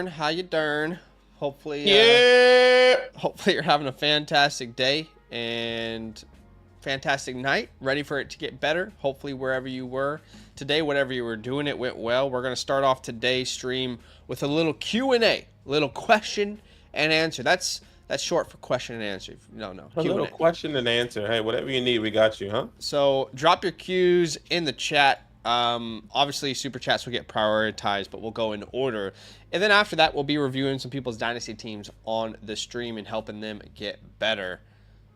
How you doing? Hopefully, Yeah. hopefully you're having a fantastic day and fantastic night. Ready for it to get better. Hopefully, wherever you were today, whatever you were doing, it went well. We're gonna start off today's stream with a little Q&A, little question and answer. That's short for question and answer. No, A little Q&A. question and answer. Hey, whatever you need, we got you, huh? So drop your Q's in the chat. Obviously, super chats will get prioritized, but we'll go in order. And then after that, we'll be reviewing some people's Dynasty teams on the stream and helping them get better.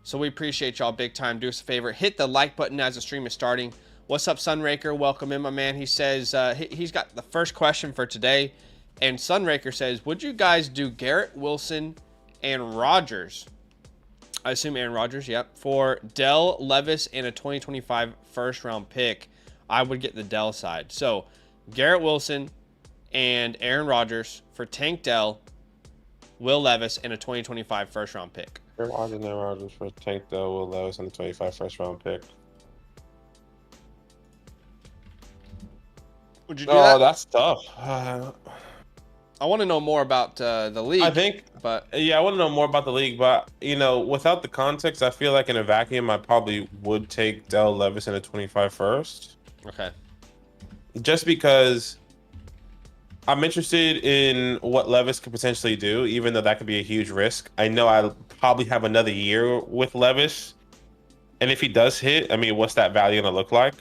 So we appreciate y'all big time. Do us a favor. Hit the like button as the stream is starting. What's up, Sunraker? Welcome in, my man. He says he's got the first question for today. And Sunraker says, would you guys do Garrett Wilson and Rodgers? I assume Aaron Rodgers, yep. For Dell, Levis, and a 2025 first-round pick, I would get the Dell side. So, Garrett Wilson and Aaron Rodgers for Tank Dell, Will Levis, and a 2025 first-round pick. Aaron Rodgers for Tank Dell, Will Levis, and the 25 first-round pick. Would you do that? Oh, that's tough. I want to know more about the league. I think, but yeah, I want to know more about the league, but, without the context, I feel like in a vacuum, I probably would take Dell, Levis, and a 25 first. Okay. Just because I'm interested in what Levis could potentially do, even though that could be a huge risk. I know I'll probably have another year with Levis. And if he does hit, I mean, what's that value going to look like?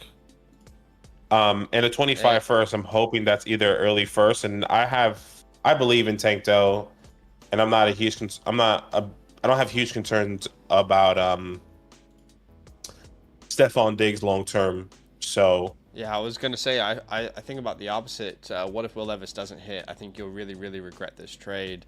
And a 25 first, I'm hoping that's either early first. And I believe in Tank Dell, and I don't have huge concerns about Stephon Diggs long term. So yeah, I was gonna say I think about the opposite. What if Will Levis doesn't hit? I think you'll really regret this trade.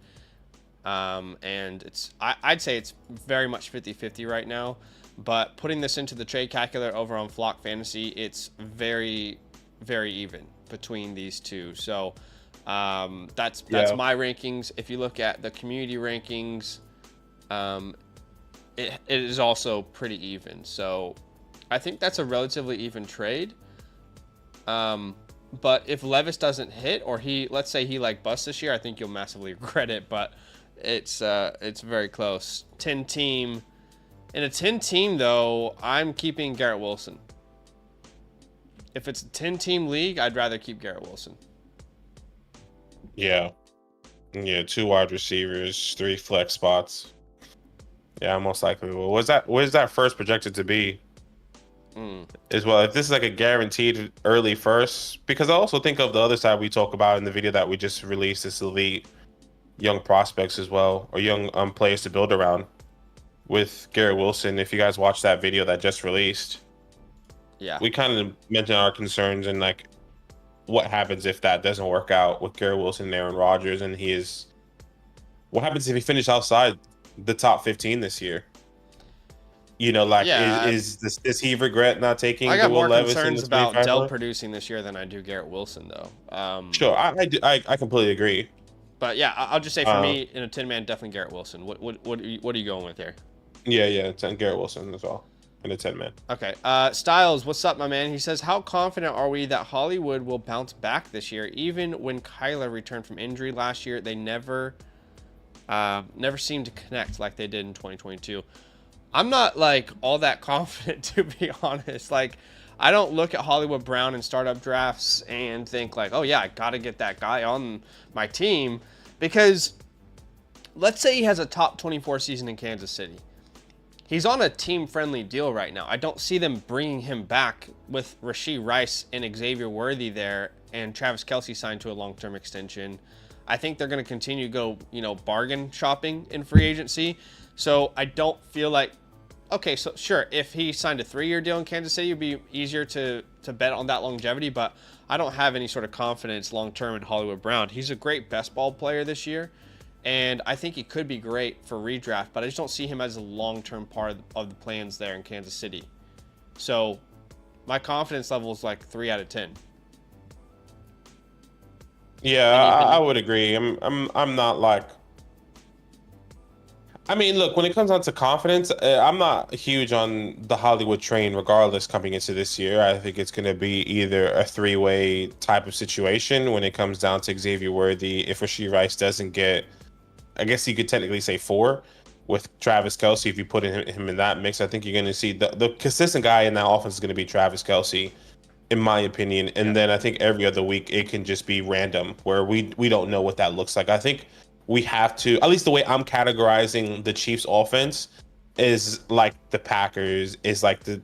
And I'd say it's very much 50-50 right now. But putting this into the trade calculator over on Flock Fantasy, it's very even between these two. So that's my rankings. If you look at the community rankings, it is also pretty even. So I think that's a relatively even trade. But if Levis doesn't hit, or let's say he busts this year, I think you'll massively regret it. But it's very close. 10 team. In a 10 team though, I'm keeping Garrett Wilson. If it's a 10 team league, I'd rather keep Garrett Wilson. Yeah, 2 wide receivers, 3 flex spots. Yeah, most likely. Well, where's that first projected to be? As well, if this is like a guaranteed early first, because I also think of the other side we talk about in the video that we just released, this elite young prospects as well, or young players to build around with Garrett Wilson. If you guys watched that video that just released, yeah, we kind of mentioned our concerns and what happens if that doesn't work out with Garrett Wilson and Aaron Rodgers, and what happens if he finishes outside the top 15 this year? Does he regret not taking? I got Will more Levis concerns about Dell producing this year than I do Garrett Wilson, though. Sure, I completely agree. But yeah, I'll just say for me, in a 10-man, definitely Garrett Wilson. What are you going with here? Yeah, Garrett Wilson as well in a 10-man. Okay. Styles, what's up, my man? He says, how confident are we that Hollywood will bounce back this year? Even when Kyler returned from injury last year, they never seemed to connect like they did in 2022. I'm not all that confident, to be honest. I don't look at Hollywood Brown in startup drafts and think oh yeah, I gotta get that guy on my team, because let's say he has a top 24 season in Kansas City. He's on a team-friendly deal right now. I don't see them bringing him back with Rashee Rice and Xavier Worthy there, and Travis Kelce signed to a long-term extension. I think they're going to continue to go, bargain shopping in free agency. So I don't feel okay, so sure, if he signed a 3-year deal in Kansas City, it'd be easier to bet on that longevity, but I don't have any sort of confidence long-term in Hollywood Brown. He's a great best ball player this year, and I think he could be great for redraft, but I just don't see him as a long-term part of the plans there in Kansas City. So my confidence level is 3 out of 10. Yeah, I would agree. I'm not I mean, look, when it comes down to confidence, I'm not huge on the Hollywood train, regardless, coming into this year. I think it's going to be either a three-way type of situation when it comes down to Xavier Worthy. If Rashee Rice doesn't get, I guess you could technically say four with Travis Kelce. If you put him in that mix, I think you're going to see the consistent guy in that offense is going to be Travis Kelce, in my opinion. And then I think every other week it can just be random where we don't know what that looks like. I think we have to, at least the way I'm categorizing the Chiefs offense is like the Packers, is like the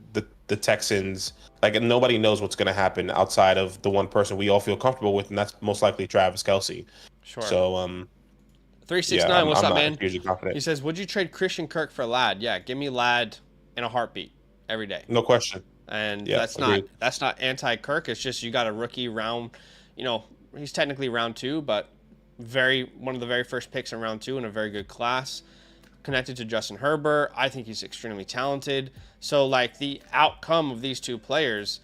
Texans. Like nobody knows what's going to happen outside of the one person we all feel comfortable with, and that's most likely Travis Kelce. Sure. So 369, what's I'm up, not man? hugely confident. He says, would you trade Christian Kirk for Ladd? Yeah, give me Ladd in a heartbeat every day. No question. And Yeah, that's not anti-Kirk. It's just you got a rookie round. You know, he's technically round 2, but one of the very first picks in round 2 in a very good class. Connected to Justin Herbert. I think he's extremely talented. So, like, the outcome of these two players,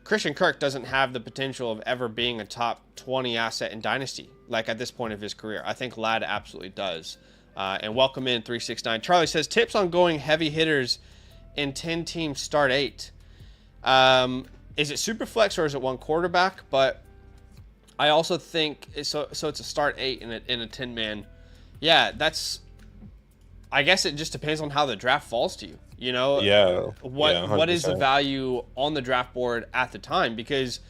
Christian Kirk doesn't have the potential of ever being a top 20 asset in Dynasty, like at this point of his career. I think Ladd absolutely does. And welcome in 369. Charlie says, tips on going heavy hitters in 10-team start 8. Is it super flex or is it one quarterback? But I also think so it's a start 8 in a 10-man. Yeah, I guess it just depends on how the draft falls to you. You know, what is the value on the draft board at the time? Because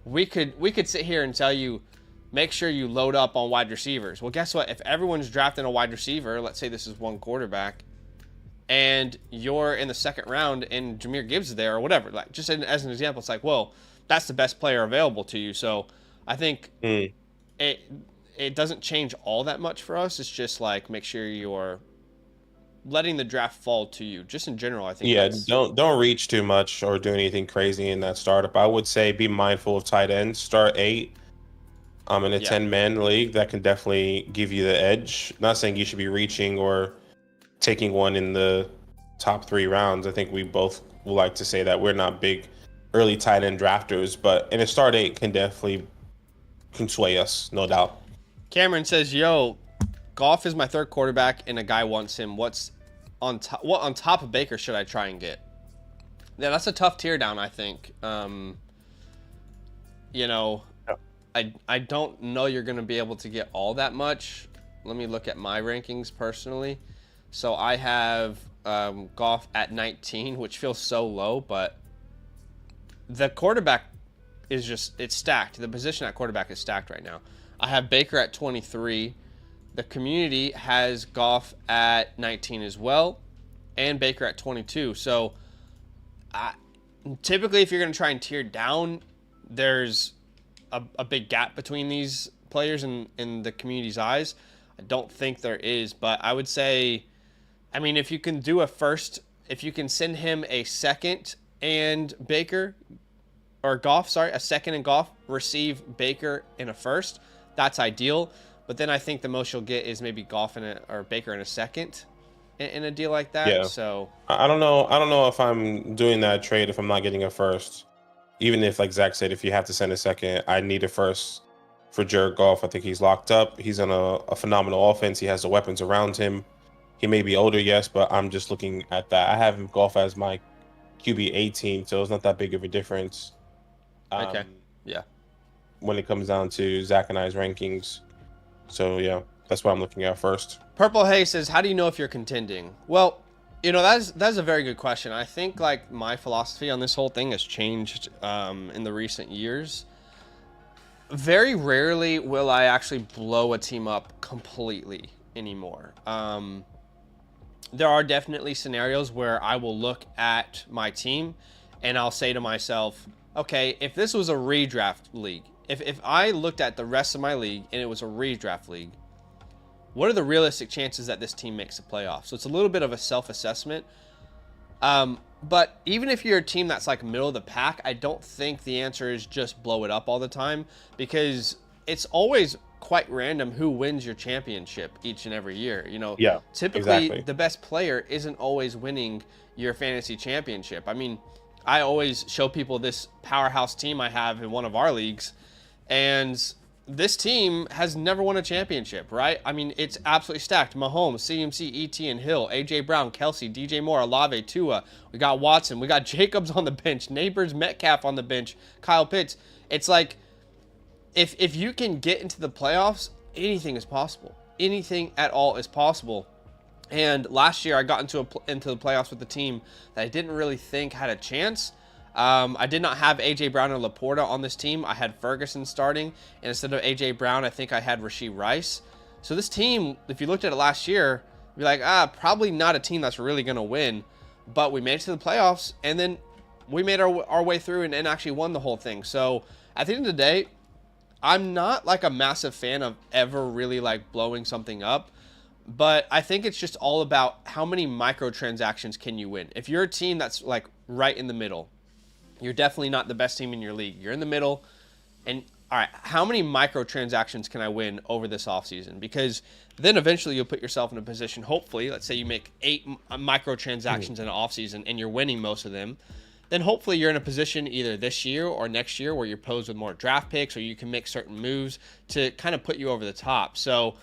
we could sit here and tell you, make sure you load up on wide receivers. Well, guess what? If everyone's drafting a wide receiver, let's say this is one quarterback, and you're in the second round and Jahmyr Gibbs is there or whatever, like just as an example, it's like, well, that's the best player available to you. So I think it doesn't change all that much for us. It's just like, make sure you're letting the draft fall to you. Just in general, I think. Yeah, don't reach too much or do anything crazy in that startup. I would say be mindful of tight ends. Start 8. In a 10-man league, that can definitely give you the edge. Not saying you should be reaching or taking one in the top 3 rounds. I think we both would like to say that we're not big early tight end drafters, but in a start 8 can sway us, no doubt. Cameron says, yo, Goff is my third quarterback and a guy wants him. What on top of Baker should I try and get? Yeah, that's a tough tear down, I think. You know, I don't know you're going to be able to get all that much. Let me look at my rankings personally. So I have Goff at 19, which feels so low, but the quarterback is it's stacked. The position at quarterback is stacked right now. I have Baker at 23. The community has Goff at 19 as well, and Baker at 22. So typically if you're going to try and tier down, there's a big gap between these players in the community's eyes. I don't think there is, but I would say, I mean, if you can do if you can send him a second and Baker, or Goff, sorry, a second and Goff, receive Baker in a first, that's ideal. But then I think the most you'll get is maybe Goff or Baker in a second in a deal like that. Yeah. So I don't know if I'm doing that trade if I'm not getting a first. Even if, like Zach said, if you have to send a second, I need a first for Jared Goff. I think he's locked up. He's on a phenomenal offense. He has the weapons around him. He may be older, yes, but I'm just looking at that. I have Goff as my QB 18, so it's not that big of a difference. Okay. Yeah. When it comes down to Zach and I's rankings. So, yeah, that's what I'm looking at first. Purple Hay says, how do you know if you're contending? Well, you know, that's a very good question. I think, like, my philosophy on this whole thing has changed in the recent years. Very rarely will I actually blow a team up completely anymore. There are definitely scenarios where I will look at my team and I'll say to myself, okay, if this was a redraft league, if I looked at the rest of my league and it was a redraft league, what are the realistic chances that this team makes the playoffs? So it's a little bit of a self-assessment. But even if you're a team that's like middle of the pack, I don't think the answer is just blow it up all the time, because it's always quite random who wins your championship each and every year. You know, typically the best player isn't always winning your fantasy championship. I mean, I always show people this powerhouse team I have in one of our leagues, and this team has never won a championship, right? I mean, it's absolutely stacked. Mahomes, CMC, ET, and Hill, A.J. Brown, Kelsey, DJ Moore, Olave, Tua. We got Watson. We got Jacobs on the bench. Neighbors, Metcalf on the bench. Kyle Pitts. It's like, if you can get into the playoffs, anything is possible. Anything at all is possible. And last year, I got into the playoffs with a team that I didn't really think had a chance. I did not have A.J. Brown or Laporta on this team. I had Ferguson starting, and instead of A.J. Brown, I think I had Rashee Rice. So this team, if you looked at it last year, you'd be like, probably not a team that's really going to win. But we made it to the playoffs, and then we made our way through and actually won the whole thing. So at the end of the day, I'm not like a massive fan of ever really like blowing something up. But I think it's just all about how many microtransactions can you win. If you're a team that's like right in the middle, you're definitely not the best team in your league. You're in the middle. And all right, how many microtransactions can I win over this offseason? Because then eventually you'll put yourself in a position, hopefully, let's say you make 8 microtransactions in an offseason and you're winning most of them. Then hopefully you're in a position either this year or next year where you're posed with more draft picks or you can make certain moves to kind of put you over the top. So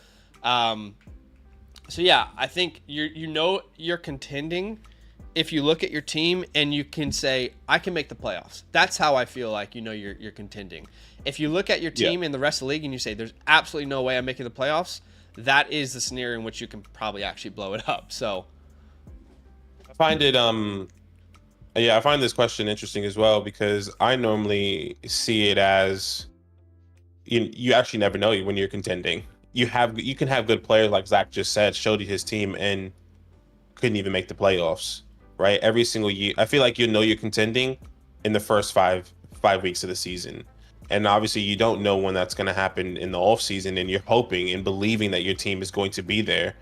yeah, I think you're contending if you look at your team and you can say, I can make the playoffs. That's how I feel like you're contending. If you look at your team and the rest of the league and you say, there's absolutely no way I'm making the playoffs, that is the scenario in which you can probably actually blow it up. So I find it I find this question interesting as well, because I normally see it as you actually never know when you're contending. You can have good players, like Zach just said, showed you his team and couldn't even make the playoffs, right? Every single year, I feel like you're contending in the first five weeks of the season, and obviously you don't know when that's going to happen in the off season, and you're hoping and believing that your team is going to be there,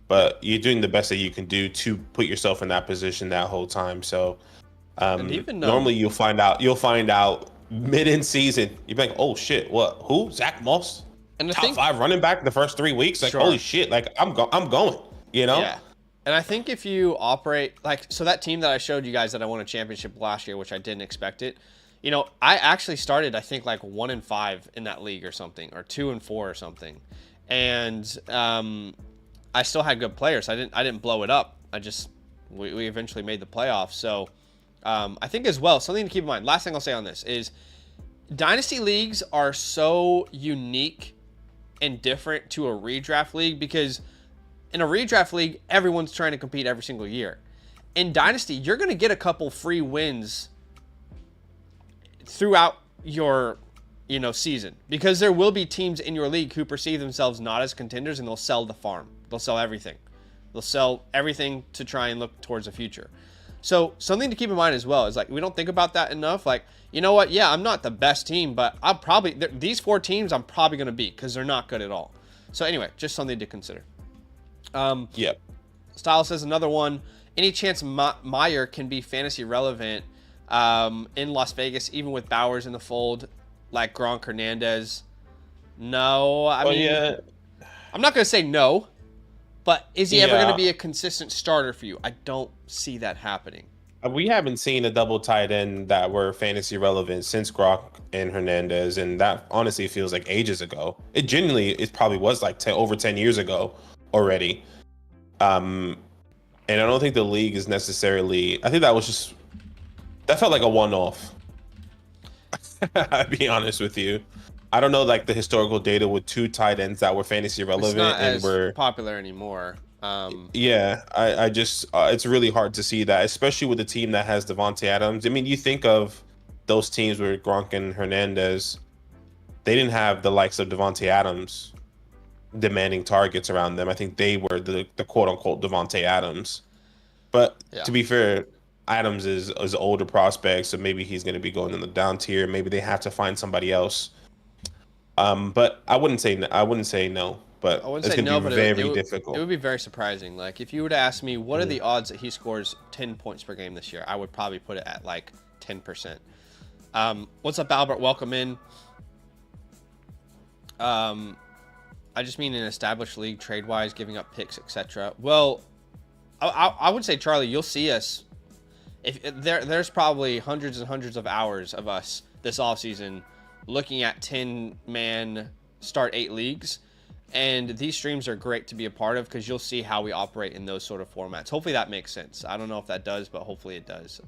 but you're doing the best that you can do to put yourself in that position that whole time. So normally you'll find out mid in season, you'll be like, oh shit, what? Who? Zach Moss? And top 5 running back the first 3 weeks, like, holy shit, like I'm going, you know? Yeah. And I think if you operate like, so that team that I showed you guys that I won a championship last year, which I didn't expect it, I actually started, I think, like 1-5 in that league or something, or 2-4 or something. And I still had good players. I didn't blow it up. We eventually made the playoffs. So I think as well, something to keep in mind, last thing I'll say on this is Dynasty leagues are so unique and different to a redraft league, because in a redraft league, everyone's trying to compete every single year. In Dynasty, you're going to get a couple free wins throughout your, season, because there will be teams in your league who perceive themselves not as contenders, and they'll sell the farm. They'll sell everything. They'll sell everything to try and look towards the future. So something to keep in mind as well is, like, we don't think about that enough. Like, you know what? Yeah, I'm not the best team, but these 4 teams I'm probably going to beat because they're not good at all. So anyway, just something to consider. Style says another one. Any chance Meyer can be fantasy relevant in Las Vegas, even with Bowers in the fold, like Gronk, Hernandez? No, I mean, I'm not going to say no, but is he ever going to be a consistent starter for you? I don't see that happening. We haven't seen a double tight end that were fantasy relevant since Gronk and Hernandez, and that honestly feels like ages ago. It probably was like over 10 years ago already. And I don't think the league is necessarily, I think that felt like a one-off. I'll be honest with you. I don't know, like, the historical data with 2 tight ends that were fantasy relevant and were popular anymore. I just it's really hard to see that, especially with a team that has Devontae Adams. I mean, you think of those teams with Gronk and Hernandez, they didn't have the likes of Devontae Adams demanding targets around them. I think they were the quote unquote Devontae Adams. But to be fair, Adams is an older prospect, so maybe he's going to be going in the down tier. Maybe they have to find somebody else. But I wouldn't say no. But it's going to be very difficult. It would be very surprising. Like, if you were to ask me, what are the odds that he scores 10 points per game this year? I would probably put it at like 10%. What's up, Albert? Welcome in. I just mean in an established league, trade-wise, giving up picks, etc. Well, I would say, Charlie, you'll see us. There's probably hundreds and hundreds of hours of us this offseason looking at 10-man start 8 leagues. And these streams are great to be a part of because you'll see how we operate in those sort of formats. Hopefully that makes sense. I don't know if that does, but hopefully it does.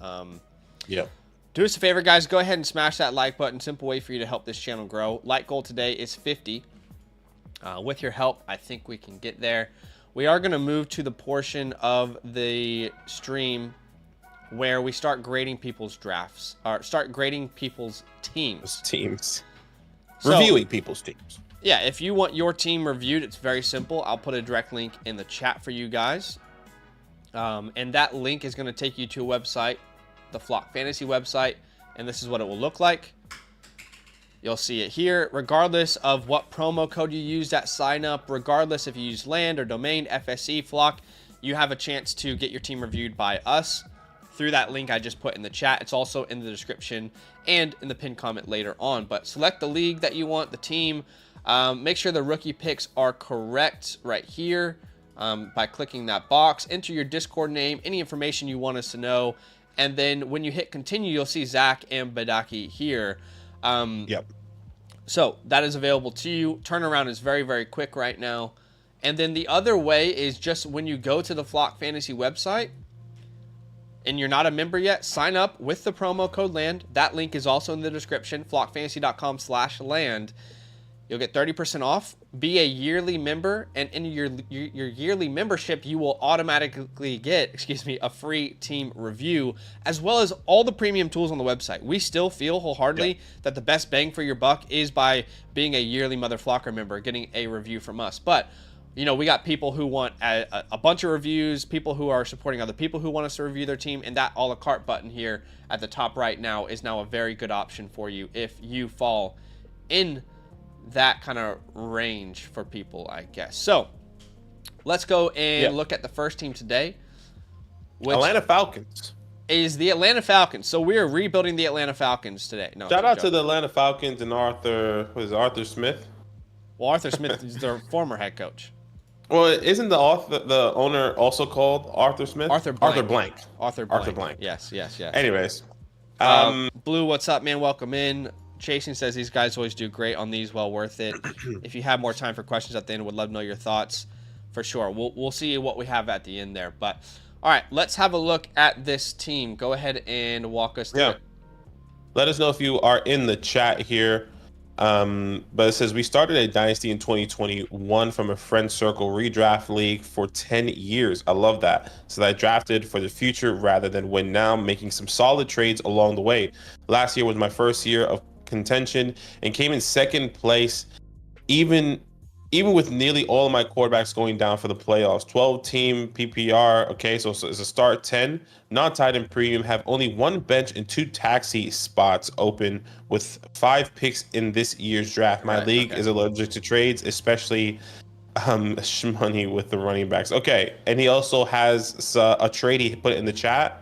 Yeah. Do us a favor, guys. Go ahead and smash that like button. Simple way for you to help this channel grow. Like goal today is 50. With your help, I think we can get there. We are going to move to the portion of the stream where we start grading people's drafts, or start grading people's teams. Reviewing people's teams. Yeah, if you want your team reviewed, it's very simple. I'll put a direct link in the chat for you guys. And that link is going to take you to a website, the Flock Fantasy website, and this is what it will look like. You'll see it here. Regardless of what promo code you used at sign up, regardless if you use land or domain, FSC, Flock, you have a chance to get your team reviewed by us through that link I just put in the chat. It's also in the description and in the pinned comment later on. But select the league that you want, the team. Make sure the rookie picks are correct right here by clicking that box. Enter your Discord name, any information you want us to know. And then when you hit continue, you'll see Zach and Badaki here. Yep. So that is available to you. Turnaround is very, very quick right now. And then the other way is just when you go to the Flock Fantasy website and you're not a member yet, sign up with the promo code LAND. That link is also in the description, flockfantasy.com/land. You'll get 30% off. Be a yearly member, and in your yearly membership, you will automatically get, a free team review, as well as all the premium tools on the website. We still feel wholeheartedly that the best bang for your buck is by being a yearly Mother Flocker member, getting a review from us. But you know, we got people who want a bunch of reviews, people who are supporting other people who want us to review their team, and that a la carte button here at the top right now is now a very good option for you if you fall in that kind of range for people, I guess. So let's go and look at the first team today, which Atlanta Falcons is the Atlanta Falcons. So we are rebuilding the Atlanta Falcons today. No, shout out to the Atlanta Falcons and Arthur Smith. Well, Arthur Smith is their former head coach. Well, isn't the owner also called Arthur Smith? Arthur Blank. Yes. Anyways, Blue, what's up, man? Welcome in. Chasing says these guys always do great on these. Well worth it. If you have more time for questions at the end, would love to know your thoughts for sure. We'll see what we have at the end there. But all right, let's have a look at this team. Go ahead and walk us through it. Let us know if you are in the chat here. But it says we started a dynasty in 2021 from a friend circle redraft league for 10 years. I love that. So I drafted for the future rather than win now, making some solid trades along the way. Last year was my first year of contention and came in second place, even with nearly all of my quarterbacks going down for the playoffs. 12-team PPR. Okay, so it's a start 10. Non-tight end premium, have only one bench and 2 taxi spots open with 5 picks in this year's draft. My league is allergic to trades, especially money with the running backs. Okay, and he also has a trade he put in the chat.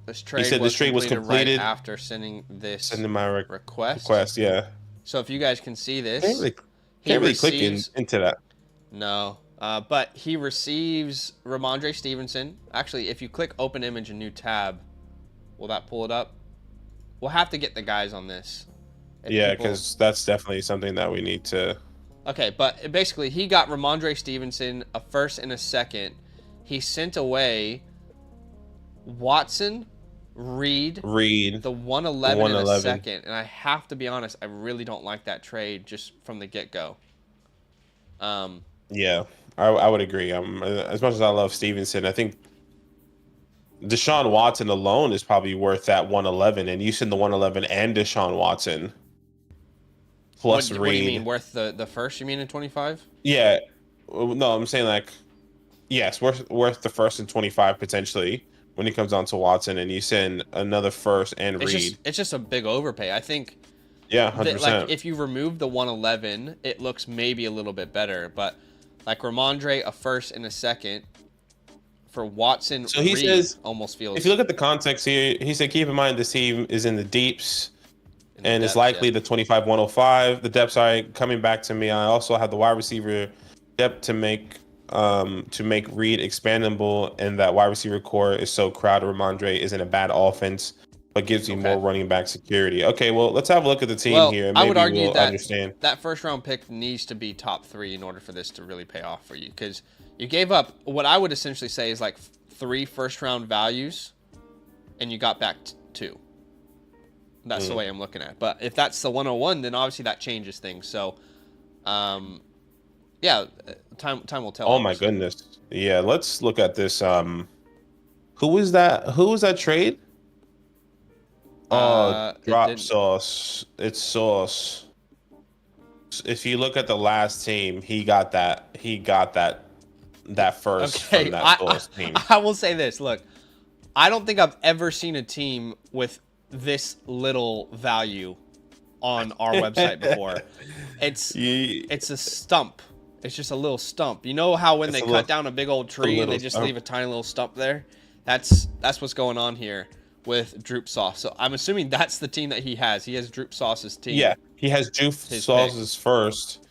This trade he said this trade was completed right after sending my request. Yeah. So if you guys can see this, can't really click into that. No, but he receives Ramondre Stevenson. Actually, if you click open image and new tab, will that pull it up? We'll have to get the guys on this. Yeah, because that's definitely something that we need to. Okay, but basically he got Ramondre Stevenson, a first and a second. He sent away Watson, Reed, the 111 and a second. And I have to be honest, I really don't like that trade just from the get-go. Yeah, I would agree. As much as I love Stevenson, I think Deshaun Watson alone is probably worth that 111, and you send the 111 and Deshaun Watson plus Reed. What do you mean, worth the first? You mean in 25? Yeah, no, I'm saying like, yes, worth the first and 25 potentially. When it comes down to Watson, and you send another first and Reed. It's just a big overpay. I think. Yeah, 100%. Like if you remove the 111, it looks maybe a little bit better. But like Ramondre, a first and a second for Watson. So he says almost feels. If you look at the context here, he said keep in mind this team is in the deeps, and it's likely the 25-105. The depths are coming back to me. I also have the wide receiver depth to make Reed expandable, and that wide receiver core is so crowded. Ramondre isn't a bad offense but gives you Okay. more running back security. Okay, well, let's have a look at the team Well, here, and I would maybe argue we'll that understand. that first round pick needs to be top 3 in order for this to really pay off for you, because you gave up what I would essentially say is like 3 first round values, and you got back 2. That's the way I'm looking at it. But if that's the 101, then obviously that changes things. So, yeah, time will tell. Oh my Obviously. goodness. Yeah, let's look at this. Who was that? Who was that trade? Oh, It drop didn't. sauce. It's sauce. If you look at the last team, he got that. He got that first from Okay, that sauce team. I will say this. Look, I don't think I've ever seen a team with this little value on our website before. It's Yeah, it's a stump. It's just a little stump. You know how when it's they a cut down a big old tree and they just leave a tiny little stump there? That's what's going on here with Droop Sauce. So I'm assuming that's the team that he has. He has Droop Sauce's team. Yeah, he has Juice His sauces first,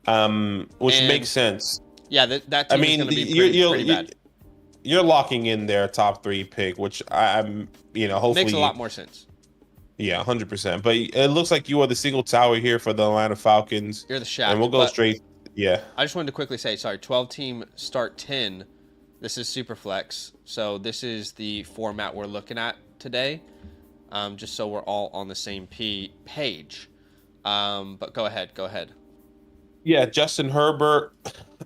which And makes sense. yeah, that I team is mean, going to be you're pretty bad. you're locking in their top 3 pick, which I'm, hopefully Makes a lot more sense. Yeah, 100%. But it looks like you are the single tower here for the Atlanta Falcons. You're the shaft. And we'll go straight. Yeah. I just wanted to quickly say, sorry, 12 team start 10. This is Superflex. So this is the format we're looking at today. Just so we're all on the same page. But go ahead. Yeah, Justin Herbert,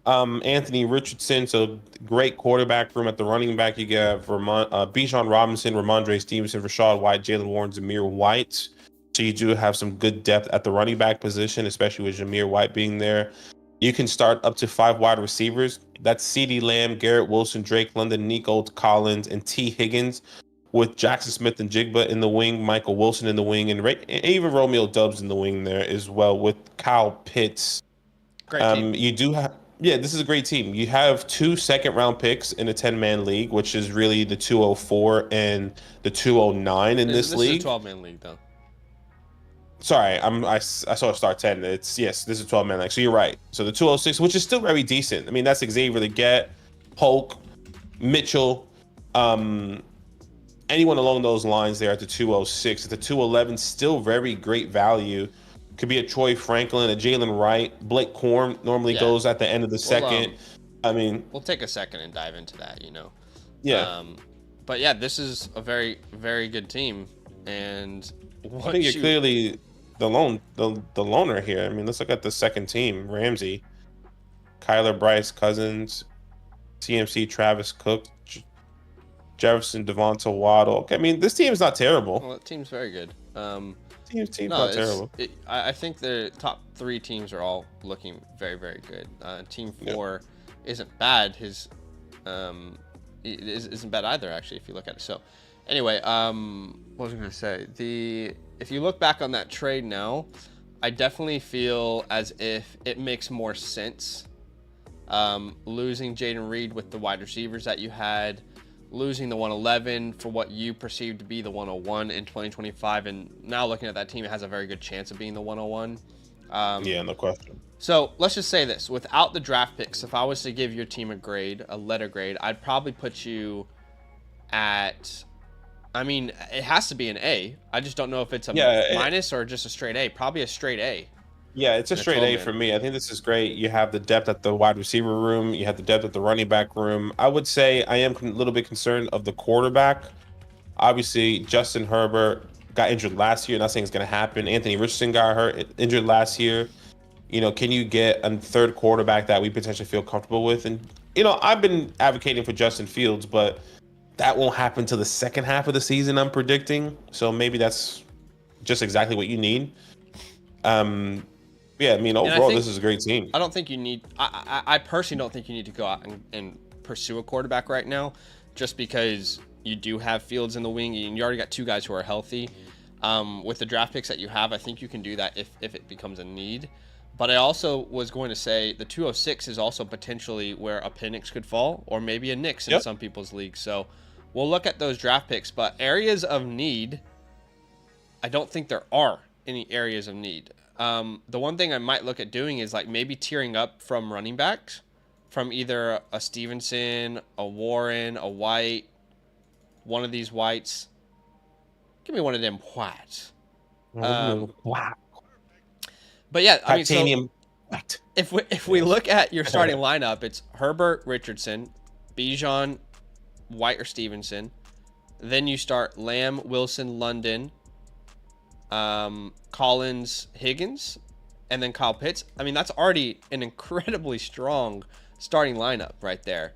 Anthony Richardson. So great quarterback room at the running back. You got Bijan Robinson, Ramondre Stevenson, Rashad White, Jalen Warren, Zamir White. So you do have some good depth at the running back position, especially with Zamir White being there. You can start up to 5 wide receivers. That's CeeDee Lamb, Garrett Wilson, Drake London, Nico Collins, and T. Higgins, with Jackson Smith and Jigba in the wing, Michael Wilson in the wing, and even Romeo Dubs in the wing there as well, with Kyle Pitts. Great team. You do have, yeah, this is a great team. You have 2 second-round picks in a 10-man league, which is really the 204 and the 209 in this league. This is a 12-man league, though. Sorry, I saw it start 10. This is a 12-man league. So you're right. So the 206, which is still very decent. I mean, that's Xavier Leggett, Polk, Mitchell, anyone along those lines there at the 206. At the 211, still very great value. Could be a Troy Franklin, a Jalen Wright, Blake Corm normally goes at the end of the second. We'll take a second and dive into that, Yeah. But yeah, this is a very, very good team. And I think you're clearly the loner here. I mean, let's look at the second team. Ramsey, Kyler, Bryce, Cousins, CMC, Travis Cook, Jefferson, Devonta Waddle. Okay, I mean, this team is not terrible. Well, that team's very good. Team's not terrible. I think the top 3 teams are all looking very, very good. Team 4 isn't bad. His isn't bad either, actually, if you look at it. So, anyway, what was I going to say? If you look back on that trade now, I definitely feel as if it makes more sense. Losing Jaden Reed with the wide receivers that you had, losing the 111 for what you perceived to be the 101 in 2025, and now looking at that team, it has a very good chance of being the 101. Yeah, no question. So let's just say this: without the draft picks, if I was to give your team a letter grade, I'd probably put you at. I mean, it has to be an A. I just don't know if it's a minus or just a straight A. Probably a straight A. Yeah, it's a straight A for me. I think this is great. You have the depth at the wide receiver room. You have the depth at the running back room. I would say I am a little bit concerned of the quarterback. Obviously, Justin Herbert got injured last year. Not saying it's going to happen. Anthony Richardson got injured last year. Can you get a third quarterback that we potentially feel comfortable with? And, I've been advocating for Justin Fields, but that won't happen till the second half of the season, I'm predicting. So maybe that's just exactly what you need. Yeah, I mean, overall, this is a great team. I don't think you need. I personally don't think you need to go out and pursue a quarterback right now, just because you do have Fields in the wing and you already got 2 guys who are healthy. With the draft picks that you have, I think you can do that if it becomes a need. But I also was going to say the 206 is also potentially where a Penix could fall, or maybe a Knicks in some people's leagues. So we'll look at those draft picks. But areas of need, I don't think there are any areas of need. The one thing I might look at doing is like maybe tiering up from running backs, from either a Stevenson, a Warren, a White, one of these Whites. Give me one of them whites. Wow. But yeah, I mean, so Titanium. if we look at your starting lineup, it's Herbert, Richardson, Bijan, White or Stevenson. Then you start Lamb, Wilson, London, Collins, Higgins, and then Kyle Pitts. I mean, that's already an incredibly strong starting lineup right there.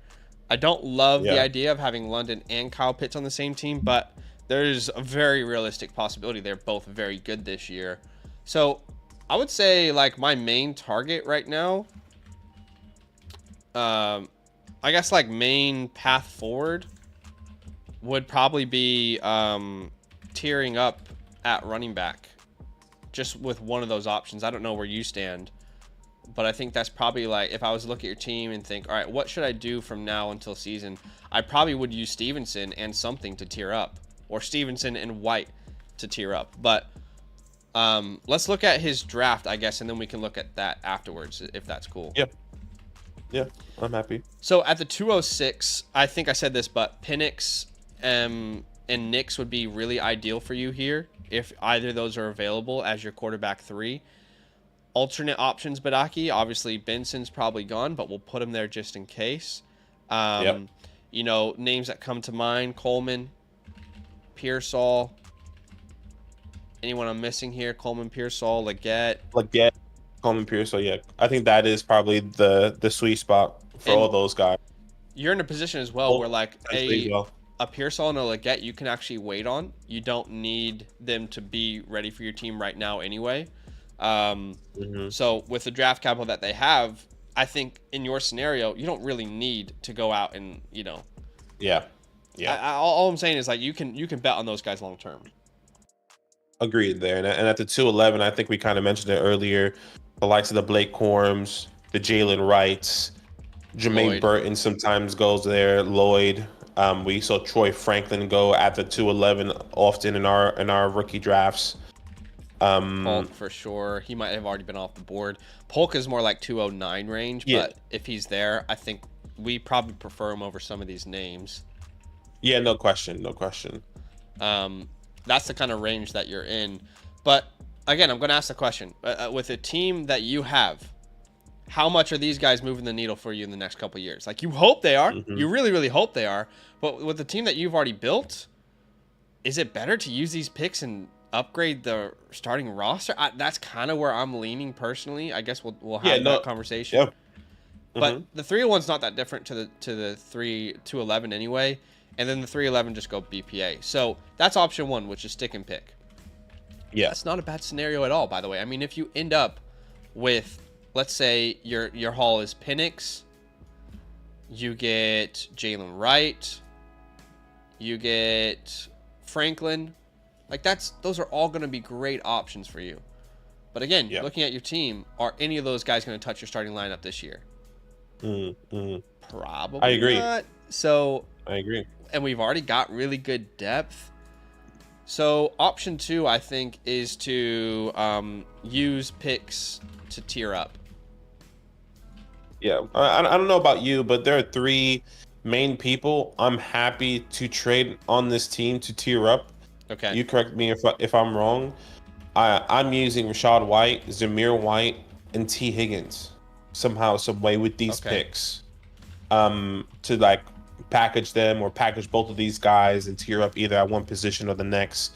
I don't love the idea of having London and Kyle Pitts on the same team, but there's a very realistic possibility they're both very good this year. So I would say like my main target right now, I guess like main path forward would probably be tearing up at running back, just with one of those options. I don't know where you stand, but I think that's probably like, if I was to look at your team and think, all right, what should I do from now until season? I probably would use Stevenson and something to tier up, or Stevenson and White to tier up. But let's look at his draft, I guess, and then we can look at that afterwards, if that's cool. Yep. Yeah, I'm happy. So at the 206, I think I said this, but Penix and Nix would be really ideal for you here if either of those are available as your quarterback 3. Alternate options, Badaki. Obviously, Benson's probably gone, but we'll put him there just in case. You know, names that come to mind: Coleman, Pearsall. Anyone I'm missing here? Coleman, Pearsall, Leggett, Coleman, Pearsall. Yeah, I think that is probably the sweet spot for all those guys. You're in a position as well where like a Pearsall and a Leggett you can actually wait on. You don't need them to be ready for your team right now anyway. So with the draft capital that they have, I think in your scenario, you don't really need to go out and, you know. Yeah. All I'm saying is like you can bet on those guys long term. Agreed there. And at the 211, I think we kind of mentioned it earlier, the likes of the Blake Corms, the Jalen Wrights, Jermaine Burton sometimes goes there, Lloyd. We saw Troy Franklin go at the 211 often in our rookie drafts. Polk for sure. He might have already been off the board. Polk is more like 209 range, but if he's there, I think we probably prefer him over some of these names. Yeah, no question. That's the kind of range that you're in. But again, I'm going to ask the question. With a team that you have, how much are these guys moving the needle for you in the next couple of years? Like, you hope they are. You really, really hope they are. But with the team that you've already built, is it better to use these picks and upgrade the starting roster? That's kind of where I'm leaning personally. I guess we'll have that conversation. Yeah. But the 301's not that different to the 211 anyway. And then the 311 just go BPA. So that's option 1, which is stick and pick. Yeah. That's not a bad scenario at all, by the way. I mean, if you end up with, let's say your haul is Penix, you get Jalen Wright, you get Franklin, like those are all going to be great options for you. But again, looking at your team, are any of those guys going to touch your starting lineup this year? Probably I agree. not. So I agree. And we've already got really good depth. So option 2, I think, is to use picks to tier up. Yeah, I don't know about you, but there are 3 main people I'm happy to trade on this team to tier up. Okay. You correct me if I'm wrong. I'm using Rachaad White, Zamir White, and T. Higgins somehow, some way with these picks. To like package them or package both of these guys and tier up either at one position or the next.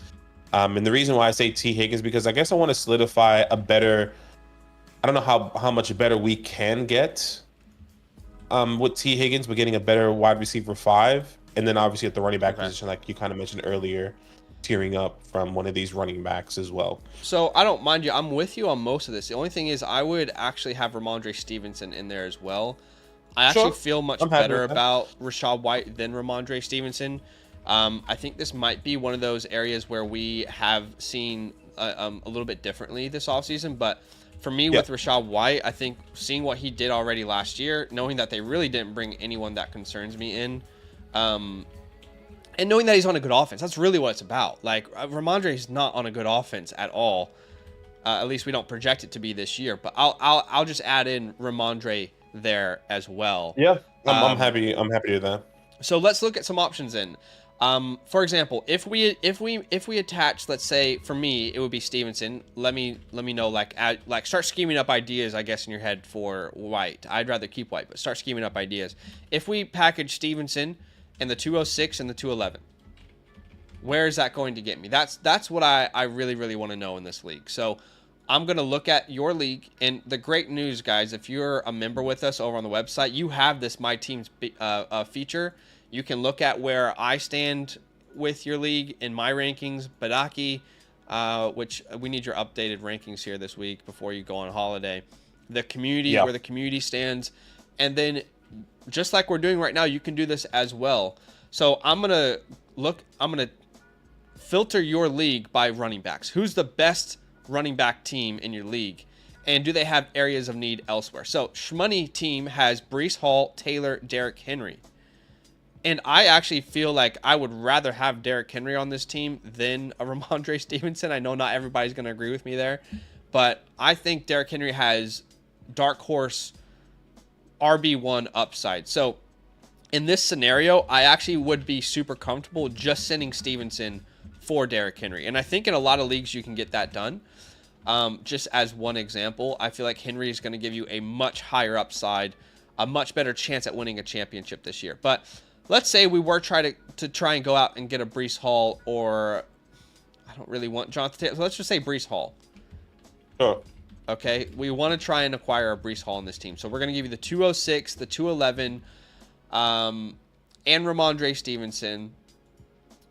And the reason why I say T. Higgins, because I guess I want to solidify a better, I don't know how much better we can get with T. Higgins, but getting a better wide receiver 5. And then obviously at the running back position, like you kind of mentioned earlier, tearing up from one of these running backs as well. So I don't mind you. I'm with you on most of this. The only thing is I would actually have Ramondre Stevenson in there as well. I actually feel much better about Rachaad White than Ramondre Stevenson. I think this might be one of those areas where we have seen a little bit differently this offseason. But for me, with Rachaad White, I think seeing what he did already last year, knowing that they really didn't bring anyone that concerns me in, and knowing that he's on a good offense, that's really what it's about. Like, Ramondre is not on a good offense at all. At least we don't project it to be this year. But I'll just add in Ramondre there as well. Yeah, I'm happy. I'm happy to do that. So let's look at some options in. For example, if we attach, let's say for me, it would be Stevenson. Let me know, like start scheming up ideas, I guess, in your head for White. I'd rather keep White, but start scheming up ideas. If we package Stevenson and the 206 and the 211, where is that going to get me? That's what I really want to know in this league. So I'm going to look at your league, and the great news, guys, if you're a member with us over on the website, you have this My Teams feature. You can look at where I stand with your league in my rankings, Badaki, which we need your updated rankings here this week before you go on holiday. The community, where the community stands. And then just like we're doing right now, you can do this as well. So I'm going to filter your league by running backs. Who's the best running back team in your league? And do they have areas of need elsewhere? So Shmoney team has Breece Hall, Taylor, Derrick Henry. And I actually feel like I would rather have Derrick Henry on this team than a Ramondre Stevenson. I know not everybody's going to agree with me there, but I think Derrick Henry has dark horse RB1 upside. So in this scenario, I actually would be super comfortable just sending Stevenson for Derrick Henry. And I think in a lot of leagues you can get that done. Just as one example, I feel like Henry is going to give you a much higher upside, a much better chance at winning a championship this year. But let's say we were trying to try and go out and get a Breece Hall, or I don't really want Jonathan Taylor. So let's just say Breece Hall. Sure. Okay, we want to try and acquire a Breece Hall on this team. So we're going to give you the 206, the 211, and Ramondre Stevenson.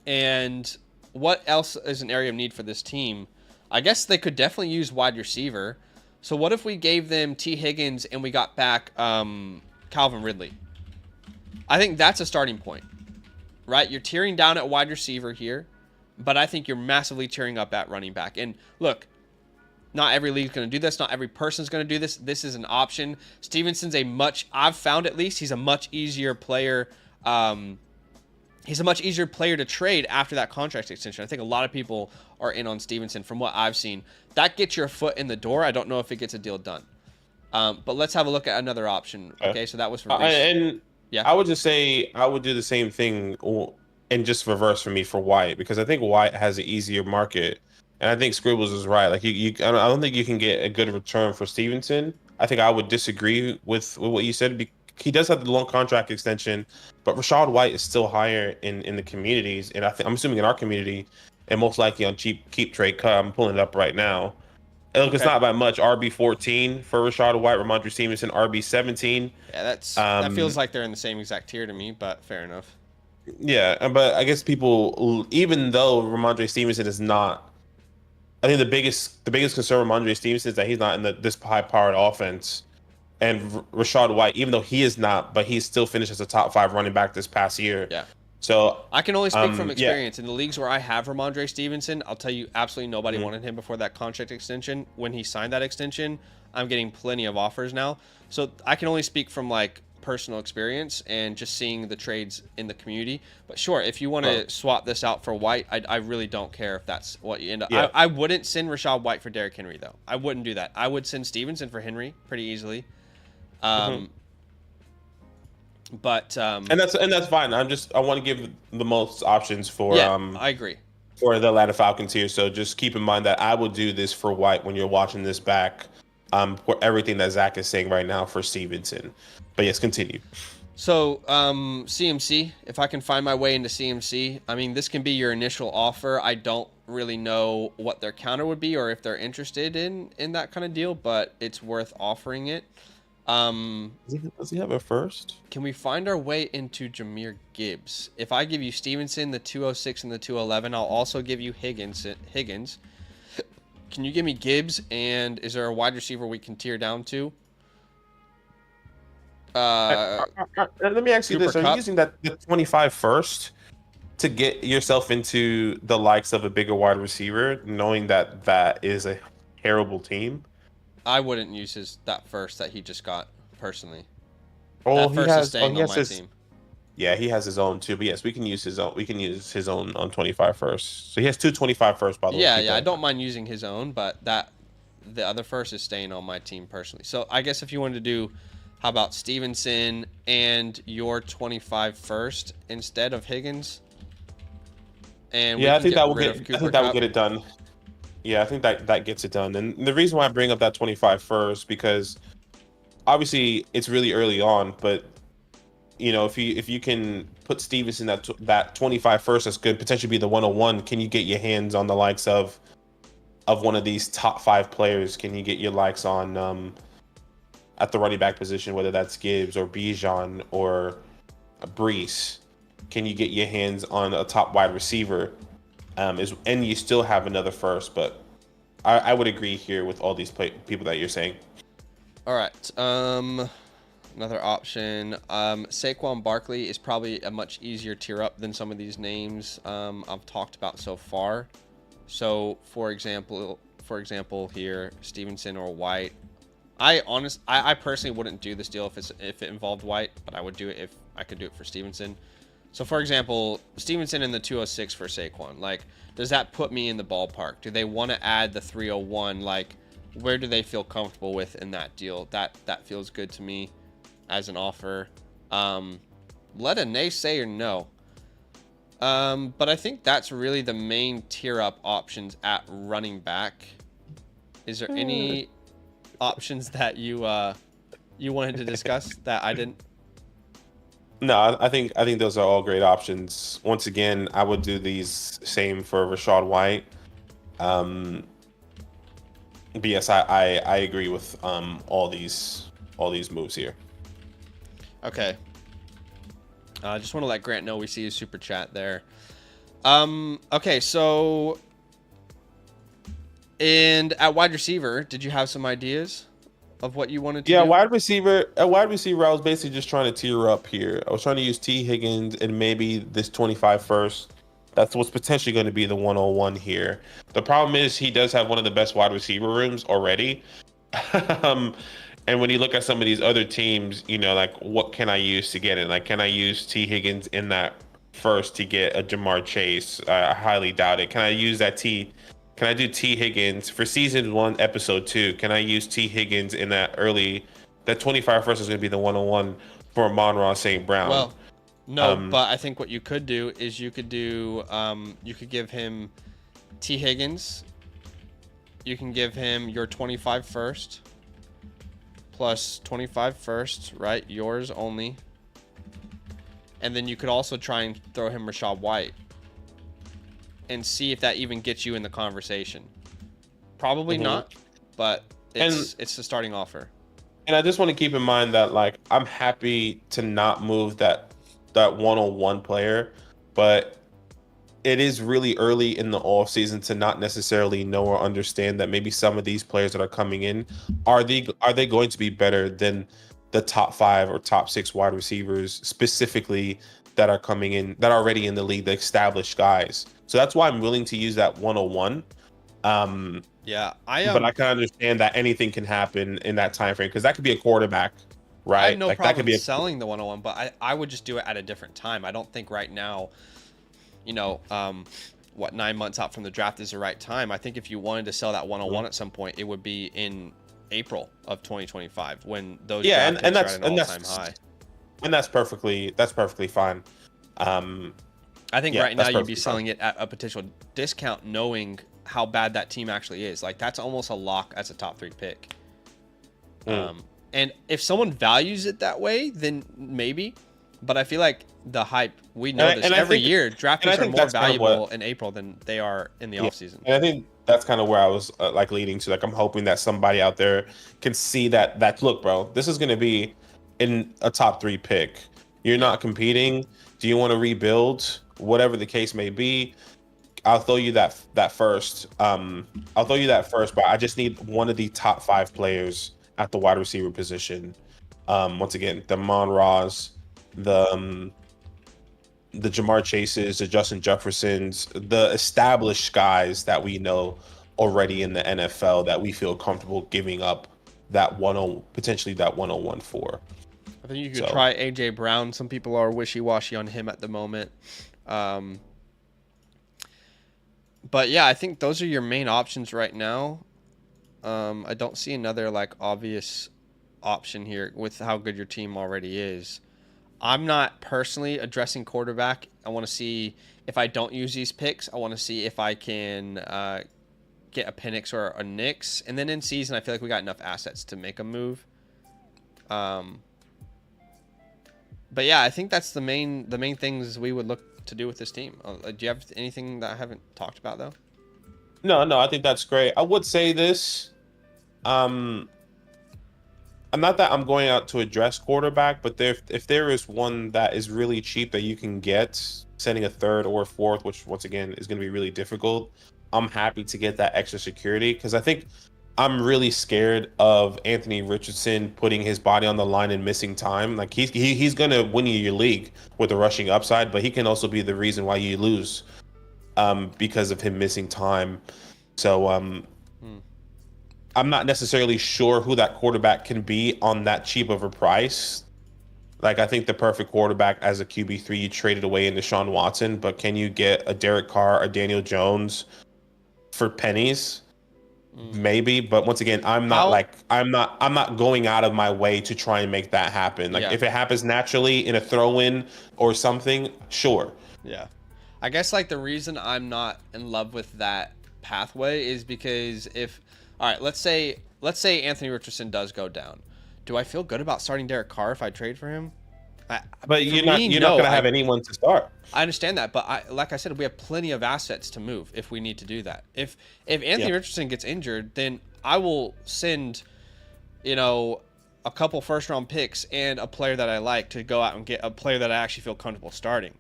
And what else is an area of need for this team? I guess they could definitely use wide receiver. So what if we gave them T. Higgins and we got back Calvin Ridley? I think that's a starting point, right? You're tearing down at wide receiver here, but I think you're massively tearing up at running back. And look, not every league's going to do this. Not every person's going to do this. This is an option. Stevenson's I've found at least, he's a much easier player. He's a much easier player to trade after that contract extension. I think a lot of people are in on Stevenson from what I've seen. That gets your foot in the door. I don't know if it gets a deal done. But let's have a look at another option. Okay, so that was for yeah. I would just say I would do the same thing and just reverse for me for White, because I think White has an easier market. And I think Scribbles is right. Like I don't think you can get a good return for Stevenson. I think I would disagree with what you said. He does have the long contract extension, but Rachaad White is still higher in the communities, and I'm assuming in our community, and most likely on keep trade cut. I'm pulling it up right now. And look, It's not by much. RB14 for Rachaad White, Ramondre Stevenson, RB17. Yeah, that feels like they're in the same exact tier to me, but fair enough. Yeah, but I guess people, even though Ramondre Stevenson is not, I think the biggest concern with Ramondre Stevenson is that he's not in this high-powered offense. And Rachaad White, even though he is not, but he's still finished as a top 5 running back this past year. Yeah. So I can only speak from experience. In the leagues where I have Ramondre Stevenson, I'll tell you, absolutely nobody wanted him before that contract extension. When he signed that extension, I'm getting plenty of offers now. So I can only speak from like personal experience and just seeing the trades in the community. But sure, if you want to swap this out for White, I really don't care if that's what you end up. Yeah. I wouldn't send Rachaad White for Derrick Henry though. I wouldn't do that. I would send Stevenson for Henry pretty easily. But and that's fine. I want to give the most options for I agree, for the Atlanta Falcons here. So just keep in mind that I will do this for White when you're watching this back, for everything that Zach is saying right now for Stevenson. But yes, continue. So CMC, if I can find my way into CMC, I mean, this can be your initial offer. I don't really know what their counter would be or if they're interested in that kind of deal, but it's worth offering it. Does he have a first? Can we find our way into Jahmyr Gibbs? If I give you Stevenson, the 206 and the 211, I'll also give you Higgins. Can you give me Gibbs? And is there a wide receiver we can tear down to? Let me ask you this: Are you using the 25 first to get yourself into the likes of a bigger wide receiver, knowing that is a terrible team? I wouldn't use that first that he just got personally. Oh, that first is staying on my team. Yeah, he has his own too. But yes, we can use his own. We can use his own on 25 first. So he has 2 25 first, by the way. Yeah. I don't mind using his own, but the other first is staying on my team personally. So I guess if you wanted to do, how about Stevenson and your 25 first instead of Higgins? and we Yeah, I can think get that will rid get. of I Cooper think that will Kupp. get it done. Yeah, I think that gets it done. And the reason why I bring up that 25 first, because obviously it's really early on, but if you can put Stevenson that 25 first, that's good. Potentially be the 101. Can you get your hands on the likes of one of these top 5 players? Can you get your likes on at the running back position, whether that's Gibbs or Bijan or Brees? Can you get your hands on a top wide receiver? And you still have another first, but I would agree here with all these people that you're saying. All right. Another option. Saquon Barkley is probably a much easier tier up than some of these names I've talked about so far. So, for example, here, Stevenson or White. I personally wouldn't do this deal if it involved White, but I would do it if I could do it for Stevenson. So, for example, Stevenson in the 206 for Saquon. Like, does that put me in the ballpark? Do they want to add the 301? Like, where do they feel comfortable with in that deal? That feels good to me as an offer. Let a naysayer know. But I think that's really the main tier up options at running back. Is there any options that you wanted to discuss that I didn't? No, I think those are all great options. Once again, I would do these same for Rashad White. But yes, I agree with all these moves here. Okay. I just want to let Grant know we see his super chat there. Okay, so and at wide receiver, did you have some ideas of what you wanted to Yeah, do? wide receiver. At wide receiver, I was basically just trying to tier up here. I was trying to use T. Higgins and maybe this 25 first. That's what's potentially going to be the 101 here. The problem is he does have one of the best wide receiver rooms already. And when you look at some of these other teams, like what can I use to get it? Like, can I use T. Higgins in that first to get a Jamar Chase? I highly doubt it. Can I use that T? Can I do T. Higgins for season 1, episode 2? Can I use T. Higgins in that 25 first is going to be the 101 for Amon-Ra St. Brown? Well, no, but I think what you could do is you could give him T. Higgins. You can give him your 25 first plus 25 first, right? Yours only. And then you could also try and throw him Rashad White and see if that even gets you in the conversation. Probably not, but it's the starting offer. And I just want to keep in mind that, like, I'm happy to not move that 101 player, but it is really early in the off season to not necessarily know or understand that maybe some of these players that are coming in are they going to be better than the top 5 or top 6 wide receivers specifically that are coming in, that are already in the league, the established guys. So that's why I'm willing to use that 101. Yeah, but I can understand that anything can happen in that time frame, because that could be a quarterback, right? I have no like problem that could be selling the 101, but I would just do it at a different time. I don't think right now, 9 months out from the draft is the right time. I think if you wanted to sell that 101 at some point, it would be in April of 2025 when those draft picks are at an all-time high. And that's perfectly fine. I think right now you'd be selling it at a potential discount, knowing how bad that team actually is. Like, that's almost a lock as a top 3 pick. And if someone values it that way, then maybe. But I feel like the hype, we know this every year. Draft picks are more valuable in April than they are in the offseason. And I think that's kind of where I was leading to. Like, I'm hoping that somebody out there can see that look, bro, this is going to be in a top 3 pick. You're not competing. Do you want to rebuild? Whatever the case may be, I'll throw you that first. I'll throw you that first, but I just need one of the top 5 players at the wide receiver position. Once again, the Amon-Ra's, the Jamar Chases, the Justin Jeffersons, the established guys that we know already in the NFL that we feel comfortable giving up that potentially that 101 for. I think you could try AJ Brown. Some people are wishy-washy on him at the moment. But yeah, I think those are your main options right now. I don't see another obvious option here with how good your team already is. I'm not personally addressing quarterback. I want to see if I don't use these picks. I want to see if I can get a Penix or a Nix, and then in season, I feel like we got enough assets to make a move. But yeah, I think that's the main things we would look to do with this team. Do you have anything that I haven't talked about though? No, I think that's great. I would say this. I'm not that I'm going out to address quarterback, but if there is one that is really cheap that you can get, sending a third or a fourth, which once again is going to be really difficult, I'm happy to get that extra security because I think I'm really scared of Anthony Richardson putting his body on the line and missing time. Like he's going to win you your league with the rushing upside, but he can also be the reason why you lose because of him missing time. So I'm not necessarily sure who that quarterback can be on that cheap of a price. Like, I think the perfect quarterback as a QB3, you traded away in Deshaun Watson, but can you get a Derek Carr or Daniel Jones for pennies? Maybe, but once again, I'm not going out of my way to try and make that happen. Like, if it happens naturally in a throw-in or something, sure. Yeah. I guess, like, the reason I'm not in love with that pathway is because all right, let's say Anthony Richardson does go down. Do I feel good about starting Derek Carr if I trade for him? But you're not going to have anyone to start. I understand that, but like I said, we have plenty of assets to move if we need to do that. If Anthony Richardson gets injured, then I will send, a couple first-round picks and a player that I like to go out and get a player that I actually feel comfortable starting.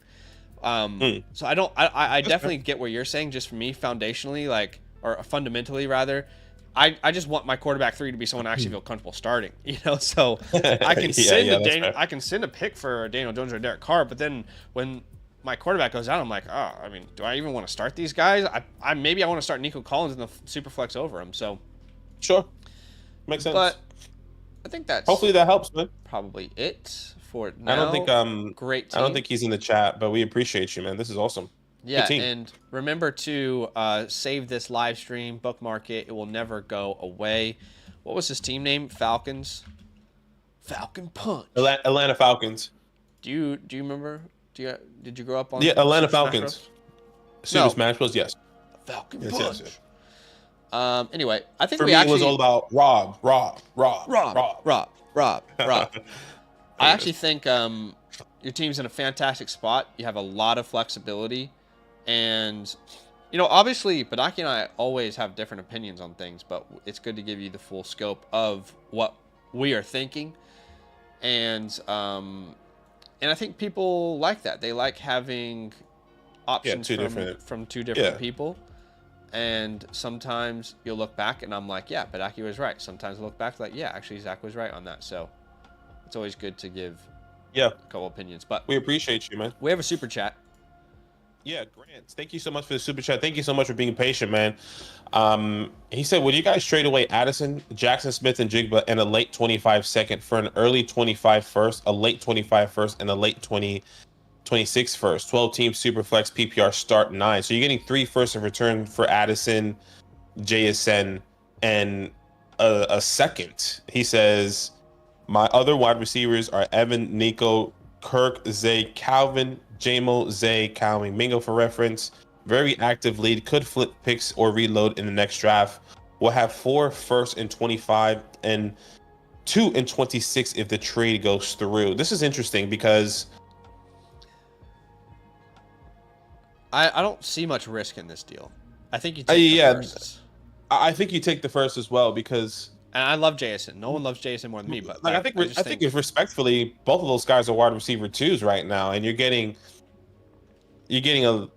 So I definitely get what you're saying. Just for me, foundationally, or fundamentally rather, I just want my quarterback 3 to be someone I actually feel comfortable starting, so I can I can send a pick for Daniel Jones or Derek Carr, but then when my quarterback goes out, I'm like, do I even want to start these guys? Maybe I want to start Nico Collins in the super flex over him. So sure, makes sense. But I think that's hopefully that helps, man. Probably it for now. I don't think great team. I don't think he's in the chat, but we appreciate you, man. This is awesome. Yeah, and remember to save this live stream, bookmark it. It will never go away. What was his team name? Falcons. Falcon Punch. Atlanta Falcons. Do you remember? Did you grow up on? Yeah, Atlanta Falcons. Super Smash Bros. Yes. Falcon Punch. Yes. Anyway, I think for me it was all about Rob. I actually think your team's in a fantastic spot. You have a lot of flexibility. And, obviously, Badaki and I always have different opinions on things, but it's good to give you the full scope of what we are thinking. And I think people like that. They like having options from two different people. And sometimes you'll look back and I'm like, yeah, Badaki was right. Sometimes I look back like, yeah, actually Zach was right on that. So it's always good to give a couple opinions. But we appreciate you, man. We have a super chat. Yeah, Grant, thank you so much for the super chat. Thank you so much for being patient, man. He said, would you guys trade away Addison, Jackson Smith, and Jigba and a late 25 second for an early 25 first, a late 25 first, and a late 26 first? 12 team super flex PPR start 9. So you're getting 3 firsts in return for Addison, JSN, and a second. He says, my other wide receivers are Evan, Nico, Kirk, Zay, Calvin, JMO, Zay, Calvin, Mingo for reference. Very active lead. Could flip picks or reload in the next draft. We'll have 4 firsts in 25 and 2 in 26 if the trade goes through. This is interesting because I don't see much risk in this deal. I think you take the firsts. I think you take the first as well because. And I love Jason. No one loves Jason more than me, but I think if respectfully, both of those guys are wide receiver 2s right now, and you're getting a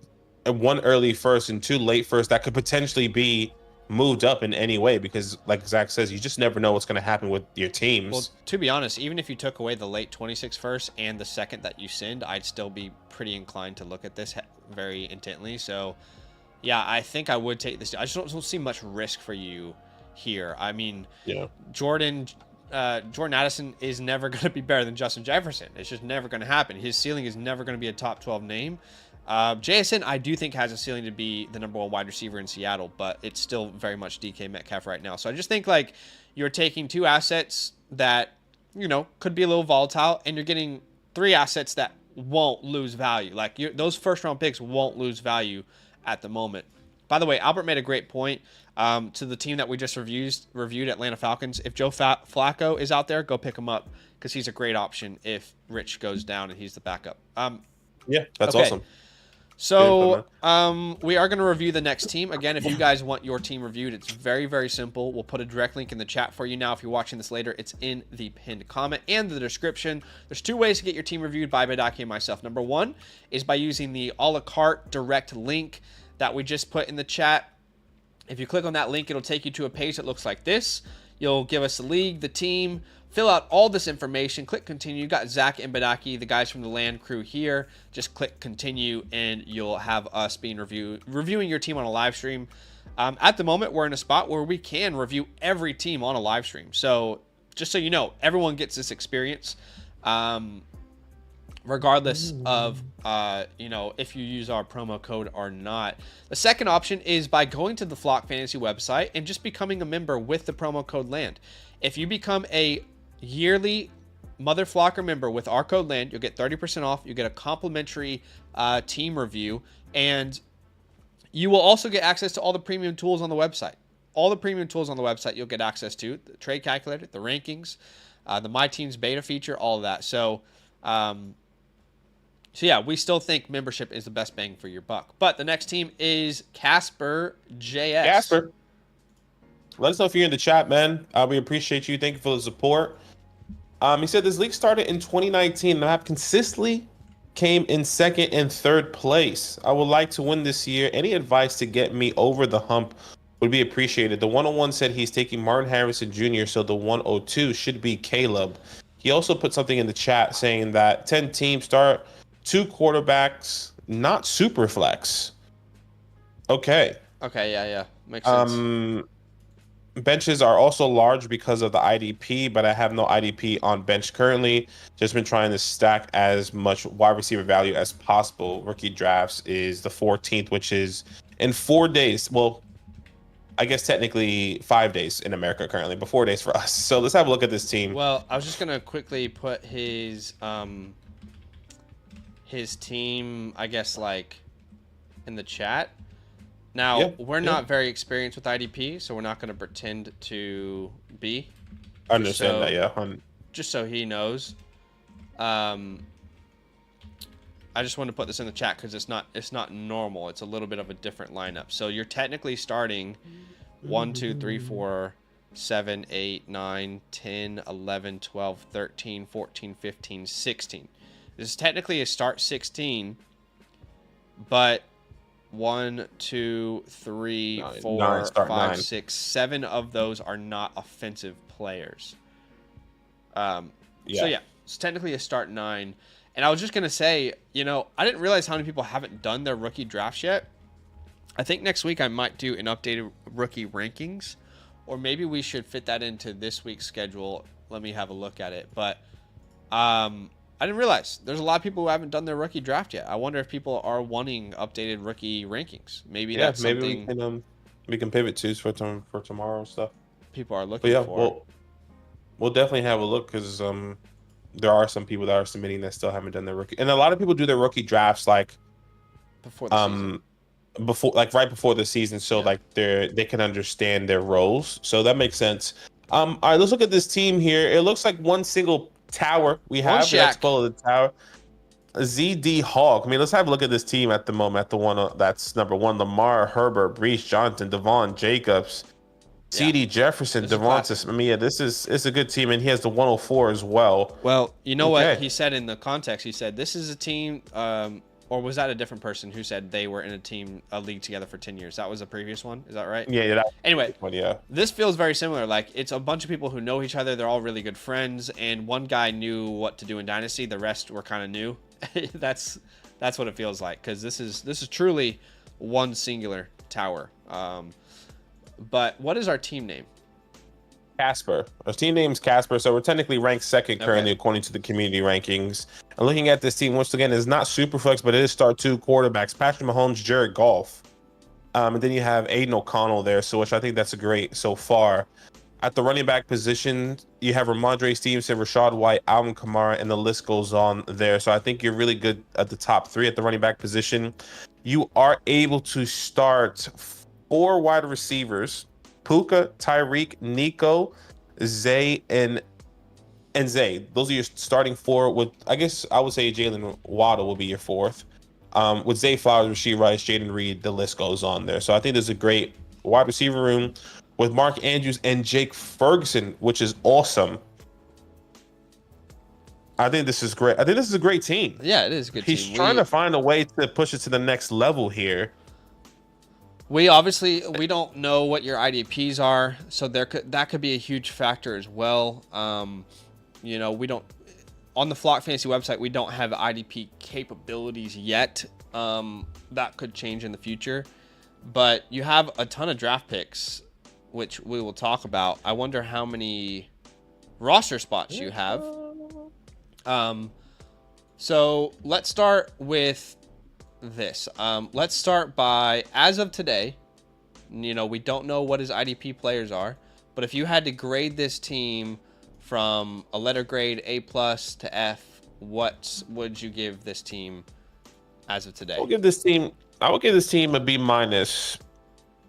1 early first and 2 late first that could potentially be moved up in any way because, like Zach says, you just never know what's going to happen with your teams. Well, to be honest, even if you took away the late 26 first and the second that you send, I'd still be pretty inclined to look at this very intently. So, yeah, I think I would take this. I just don't see much risk for you here. I mean, Jordan Addison is never going to be better than Justin Jefferson. It's just never going to happen. His ceiling is never going to be a top 12 name. JSN, I do think, has a ceiling to be the number 1 wide receiver in Seattle, but it's still very much DK Metcalf right now. So I just think you're taking 2 assets that, could be a little volatile, and you're getting three assets that won't lose value. Like those first round picks won't lose value at the moment. By the way, Albert made a great point to the team that we just reviewed, Atlanta Falcons. If Joe Flacco is out there, go pick him up because he's a great option if Rich goes down and he's the backup. Yeah, that's awesome. So we are going to review the next team. Again, if you guys want your team reviewed, it's very, very simple. We'll put a direct link in the chat for you now. If you're watching this later, it's in the pinned comment and the description. There's two ways to get your team reviewed by Badaki and myself. Number one is by using the a la carte direct link that we just put in the chat. If you click on that link, it'll take you to a page that looks like this. You'll give us the league, the team, fill out all this information, click continue. You got Zach and Badaki, the guys from the land crew here. Just click continue and you'll have us being reviewing your team on a live stream. At the moment, we're in a spot where we can review every team on a live stream. So just so you know, everyone gets this experience. Regardless of, if you use our promo code or not. The second option is by going to the Flock Fantasy website and just becoming a member with the promo code LAND. If you become a yearly Mother Flocker member with our code LAND, you'll get 30% off. You get a complimentary team review, and you will also get access to all the premium tools on the website. All the premium tools on the website you'll get access to. The trade calculator, the rankings, the My Teams beta feature, all of that. So yeah, we still think membership is the best bang for your buck. But the next team is Casper JS. Casper, let us know if you're in the chat, man. We appreciate you. Thank you for the support. He said this league started in 2019 and I have consistently came in second and third place. I would like to win this year. Any advice to get me over the hump would be appreciated. The 101 said he's taking Martin Harrison Jr., so the 102 should be Caleb. He also put something in the chat saying that 10 teams start 2 quarterbacks, not super flex. Okay. Okay, yeah. Makes sense. Benches are also large because of the IDP, but I have no IDP on bench currently. Just been trying to stack as much wide receiver value as possible. Rookie drafts is the 14th, which is in 4 days. Well, I guess technically 5 days in America currently, but 4 days for us. So let's have a look at this team. Well, I was just going to quickly put his team, I guess, like in the chat. Now, we're not very experienced with IDP, so we're not going to pretend to be. I understand that, yeah. Just so he knows. I just wanted to put this in the chat because it's not normal. It's a little bit of a different lineup. So you're technically starting 1, 2, 3, 4, 7, 8, 9, 10, 11, 12, 13, 14, 15, 16. This is technically a start 16, but 1, 2, 3, 4, 5, 6, 7 of those are not offensive players. So yeah, it's technically a start 9. And I was just going to say, I didn't realize how many people haven't done their rookie drafts yet. I think next week I might do an updated rookie rankings, or maybe we should fit that into this week's schedule. Let me have a look at it. But I didn't realize there's a lot of people who haven't done their rookie draft yet. I wonder if people are wanting updated rookie rankings. Maybe that's something we can pivot to for tomorrow and stuff. People are looking for. We'll definitely have a look because there are some people that are submitting that still haven't done their rookie, and a lot of people do their rookie drafts like before the season. Right before the season, so they can understand their roles. So that makes sense. All right, let's look at this team here. It looks like one single tower we have. Let's follow the tower. ZD Hawk. I mean, let's have a look at this team at the moment. At the one that's number 1, Lamar, Herbert, Brees, Johnson, Devon, Jacobs, CD Jefferson, Devonta. I mean, it's a good team, and he has the 104 as well. Well, you know what he said in the context? He said this is a team. Or was that a different person who said they were in a league together for 10 years? That was a previous one. Is that right? Yeah. Anyway, this feels very similar. Like, it's a bunch of people who know each other. They're all really good friends. And one guy knew what to do in Dynasty. The rest were kind of new. That's what it feels like. Because this is truly one singular tower. But what is our team name? Casper. Our team name's Casper, so we're technically ranked second currently according to the community rankings. And looking at this team, once again, is not super flex, but it is start 2 quarterbacks: Patrick Mahomes, Jared Goff, and then you have Aiden O'Connell there, so which I think that's great so far. At the running back position, you have Ramondre Stevenson, Rashad White, Alvin Kamara, and the list goes on there. So I think you're really good at the top three at the running back position. You are able to start 4 wide receivers: Puka, Tyreek, Nico, Zay, and Zay. Those are your starting 4. With, I guess I would say, Jalen Waddle will be your 4th. With Zay Flowers, Rashee Rice, Jaden Reed, the list goes on there. So I think there's a great wide receiver room with Mark Andrews and Jake Ferguson, which is awesome. I think this is great. I think this is a great team. Yeah, it is a good team. He's trying to find a way to push it to the next level here. We don't know what your IDPs are, so that could be a huge factor as well. You know, we don't, on the Flock Fantasy website, we don't have IDP capabilities yet. That could change in the future, but you have a ton of draft picks, which we will talk about. I wonder how many roster spots you have. So let's start with this. Let's start by, as of today, you know, we don't know what his IDP players are, but if you had to grade this team from a letter grade A+ to F, what would you give this team as of today? I would give this team a B-.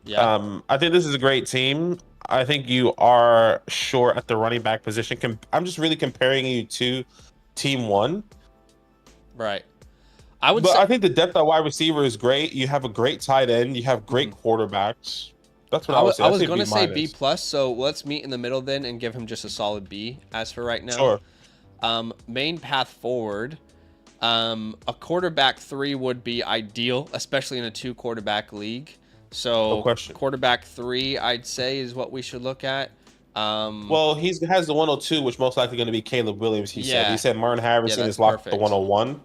Yeah. I think this is a great team. I think you are short at the running back position. I'm just really comparing you to Team 1. Right. I think the depth at wide receiver is great. You have a great tight end. You have great quarterbacks. That's what I would say. I was going to say B+, so let's meet in the middle then and give him just a solid B as for right now. Sure. Main path forward, a quarterback 3 would be ideal, especially in a 2 quarterback league. So no question. Quarterback 3, I'd say, is what we should look at. Well, he has the 102, which most likely going to be Caleb Williams. He said Martin Harrison is locked the 101.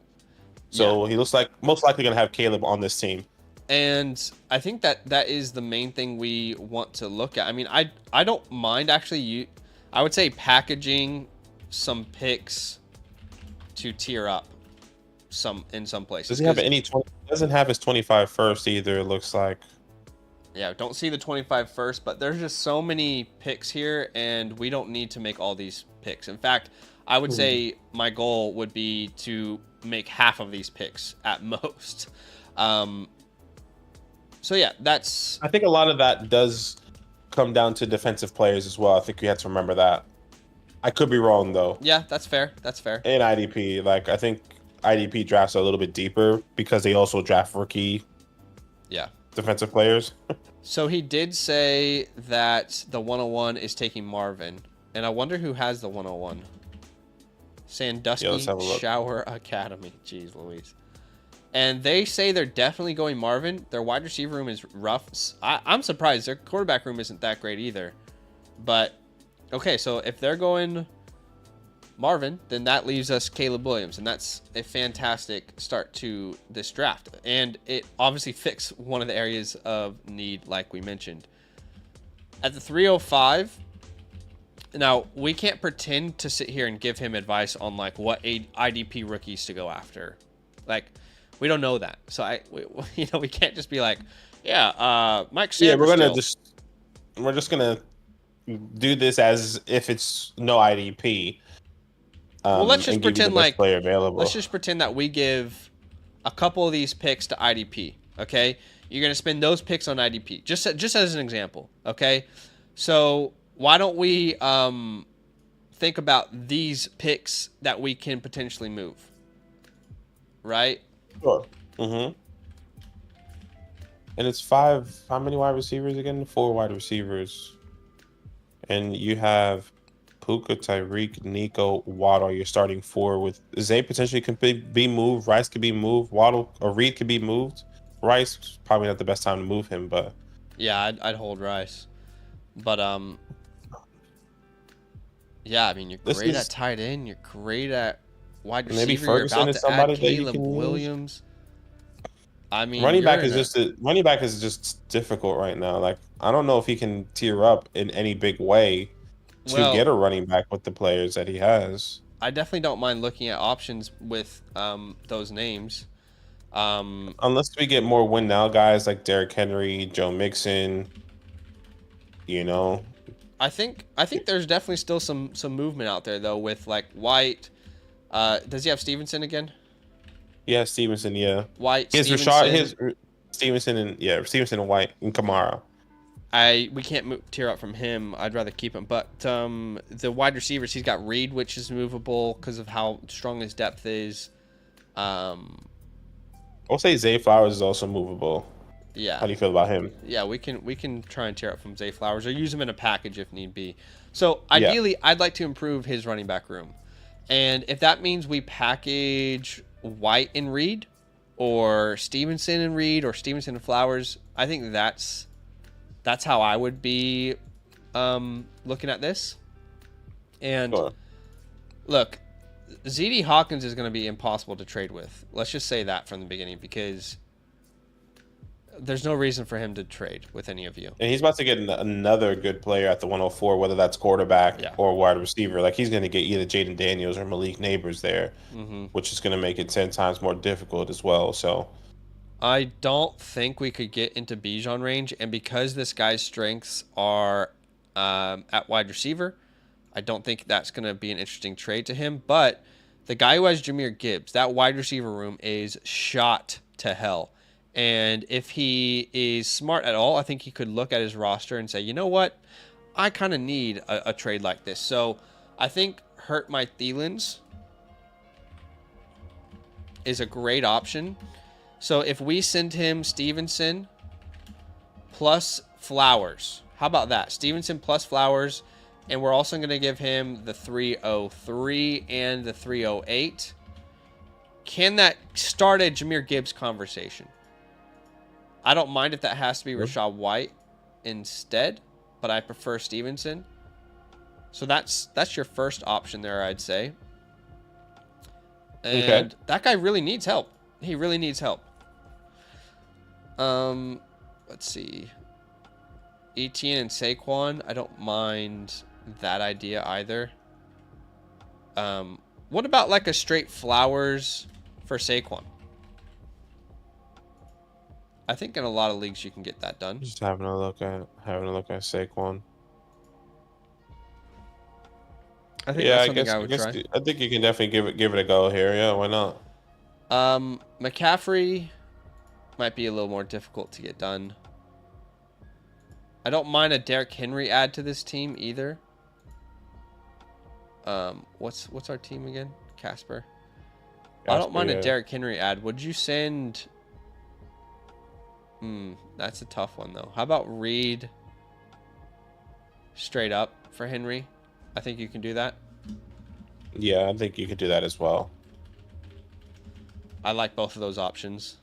So he looks like most likely going to have Caleb on this team. And I think that is the main thing we want to look at. I mean, I don't mind actually. I would say packaging some picks to tier up in some places. Does he have any? Doesn't have his 25 first either. It looks like. Yeah, don't see the 25 first, but there's just so many picks here, and we don't need to make all these picks. In fact, I would say my goal would be to make half of these picks at most. So yeah, I think a lot of that does come down to defensive players as well. I think you have to remember that. I could be wrong though. Yeah, that's fair. In IDP, like I think IDP drafts are a little bit deeper because they also draft rookie defensive players. So he did say that the 101 is taking Marvin, and I wonder who has the 101. Sandusky Shower Academy. Jeez Louise. And they say they're definitely going Marvin. Their wide receiver room is rough. I'm surprised. Their quarterback room isn't that great either. But, okay, so if they're going Marvin, then that leaves us Caleb Williams. And that's a fantastic start to this draft. And it obviously fits one of the areas of need, like we mentioned. At the 305, now, we can't pretend to sit here and give him advice on, like, what IDP rookies to go after. Like, we don't know that. So, we can't just be like, Mike Sanders. Yeah, we're just going to do this as if it's no IDP. Well, let's just pretend let's just pretend that we give a couple of these picks to IDP, okay? You're going to spend those picks on IDP, just as an example, okay? So why don't we think about these picks that we can potentially move, right? Sure. Mm-hmm. And it's 5. How many wide receivers again? 4 wide receivers. And you have Puka, Tyreek, Nico, Waddle. You're starting 4 with Zay potentially can be moved. Rice could be moved. Waddle or Reed could be moved. Rice probably not the best time to move him, but yeah, I'd hold Rice. But yeah, I mean you're great at tight end. You're great at wide receiver. Maybe Ferguson you're about is to somebody add that you Caleb can Williams. I mean, running back is just difficult right now. Like I don't know if he can tier up in any big way to get a running back with the players that he has. I definitely don't mind looking at options with those names. Unless we get more win now guys like Derrick Henry, Joe Mixon, I think there's definitely still some movement out there though with like White. Does he have Stevenson again? Yeah, Stevenson. Yeah, White, his Rashad, Stevenson. his Stevenson, and Stevenson and White and Kamara. We can't tear up from him. I'd rather keep him. But the wide receivers, he's got Reed, which is movable because of how strong his depth is. I'll say Zay Flowers is also movable. Yeah. How do you feel about him? Yeah, we can try and tear up from Zay Flowers or use him in a package if need be. So ideally, I'd like to improve his running back room, and if that means we package White and Reed, or Stevenson and Reed, or Stevenson and Flowers, I think that's how I would be looking at this. And Sure. look, ZD Hawkins is going to be impossible to trade with. Let's just say that from the beginning, because there's no reason for him to trade with any of you. And he's about to get another good player at the 104, whether that's quarterback or wide receiver. Like, he's going to get either Jaden Daniels or Malik Neighbors there, which is going to make it 10 times more difficult as well. So I don't think we could get into Bijan range, and because this guy's strengths are at wide receiver, I don't think that's going to be an interesting trade to him. But the guy who has Jahmyr Gibbs, that wide receiver room is shot to hell. And if he is smart at all, I think he could look at his roster and say, you know what? I kind of need a trade like this. So I think Hurt My Thielens is a great option. So if we send him Stevenson plus Flowers, how about that? Stevenson plus Flowers, and we're also going to give him the 303 and the 308. Can that start a Jahmyr Gibbs conversation? I don't mind if that has to be Rachaad White instead, but I prefer Stevenson. So that's your first option there, I'd say. And that guy really needs help. He really needs help. Let's see. Etienne and Saquon, I don't mind that idea either. What about like a straight Flowers for Saquon? I think in a lot of leagues you can get that done. Just having a look at Saquon. I think that's something I would guess, try. I think you can definitely give it a go here. Yeah, why not? McCaffrey might be a little more difficult to get done. I don't mind a Derrick Henry add to this team either. What's our team again? Casper. I don't mind a Derrick Henry add. Would you send? That's a tough one though. How about Reed straight up for Henry? I think you can do that. Yeah, I think you could do that as well. I like both of those options.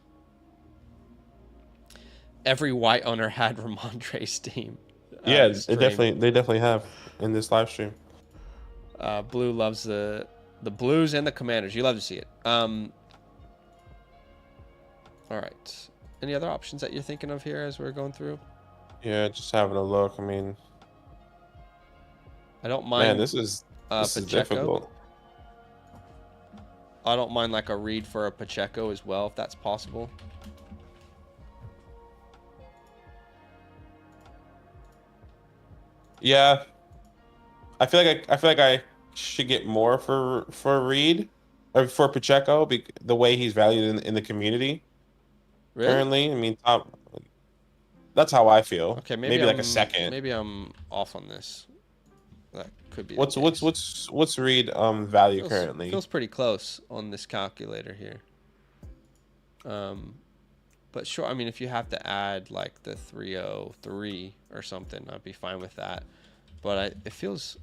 Every White owner had Ramondre's team. Yeah, they definitely have in this live stream. Blue loves the Blues and the Commanders. You love to see it. All right. Any other options that you're thinking of here as we're going through? Yeah, just having a look. I mean, I don't mind. Man, this is difficult. I don't mind like a Reed for a Pacheco as well, if that's possible. Yeah, I feel like I should get more for Reed or for Pacheco, the way he's valued in the community. Really? Currently, I mean, that's how I feel. Okay, maybe like a second. Maybe I'm off on this. That could be. What's Reed value currently? Feels pretty close on this calculator here. But sure, I mean, if you have to add like the 303 or something, I'd be fine with that. But it feels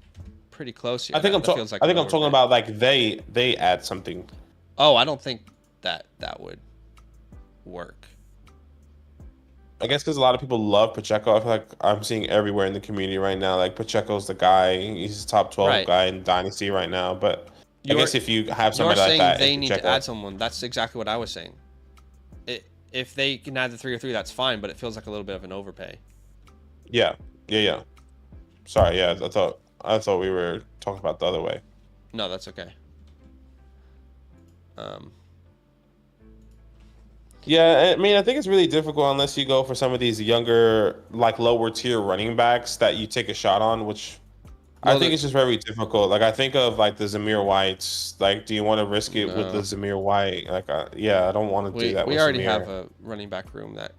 pretty close here. I think I'm talking about like they add something. Oh, I don't think that would work. I guess because a lot of people love Pacheco. I feel like I'm seeing everywhere in the community right now. Like, Pacheco's the guy. He's the top 12 guy in Dynasty right now. But I guess if you have somebody like that, they need to add someone. That's exactly what I was saying. If they can add the 303, that's fine. But it feels like a little bit of an overpay. Yeah. Sorry. Yeah, I thought we were talking about the other way. No, that's okay. Yeah, I mean, I think it's really difficult unless you go for some of these younger, like lower tier running backs that you take a shot on, which I Well, think it's just very difficult. Like I think of like the Zamir Whites. Like, do you want to risk it with the no. Zamir White? Like, yeah, I don't want to do that We with already have Zamir. a running back room that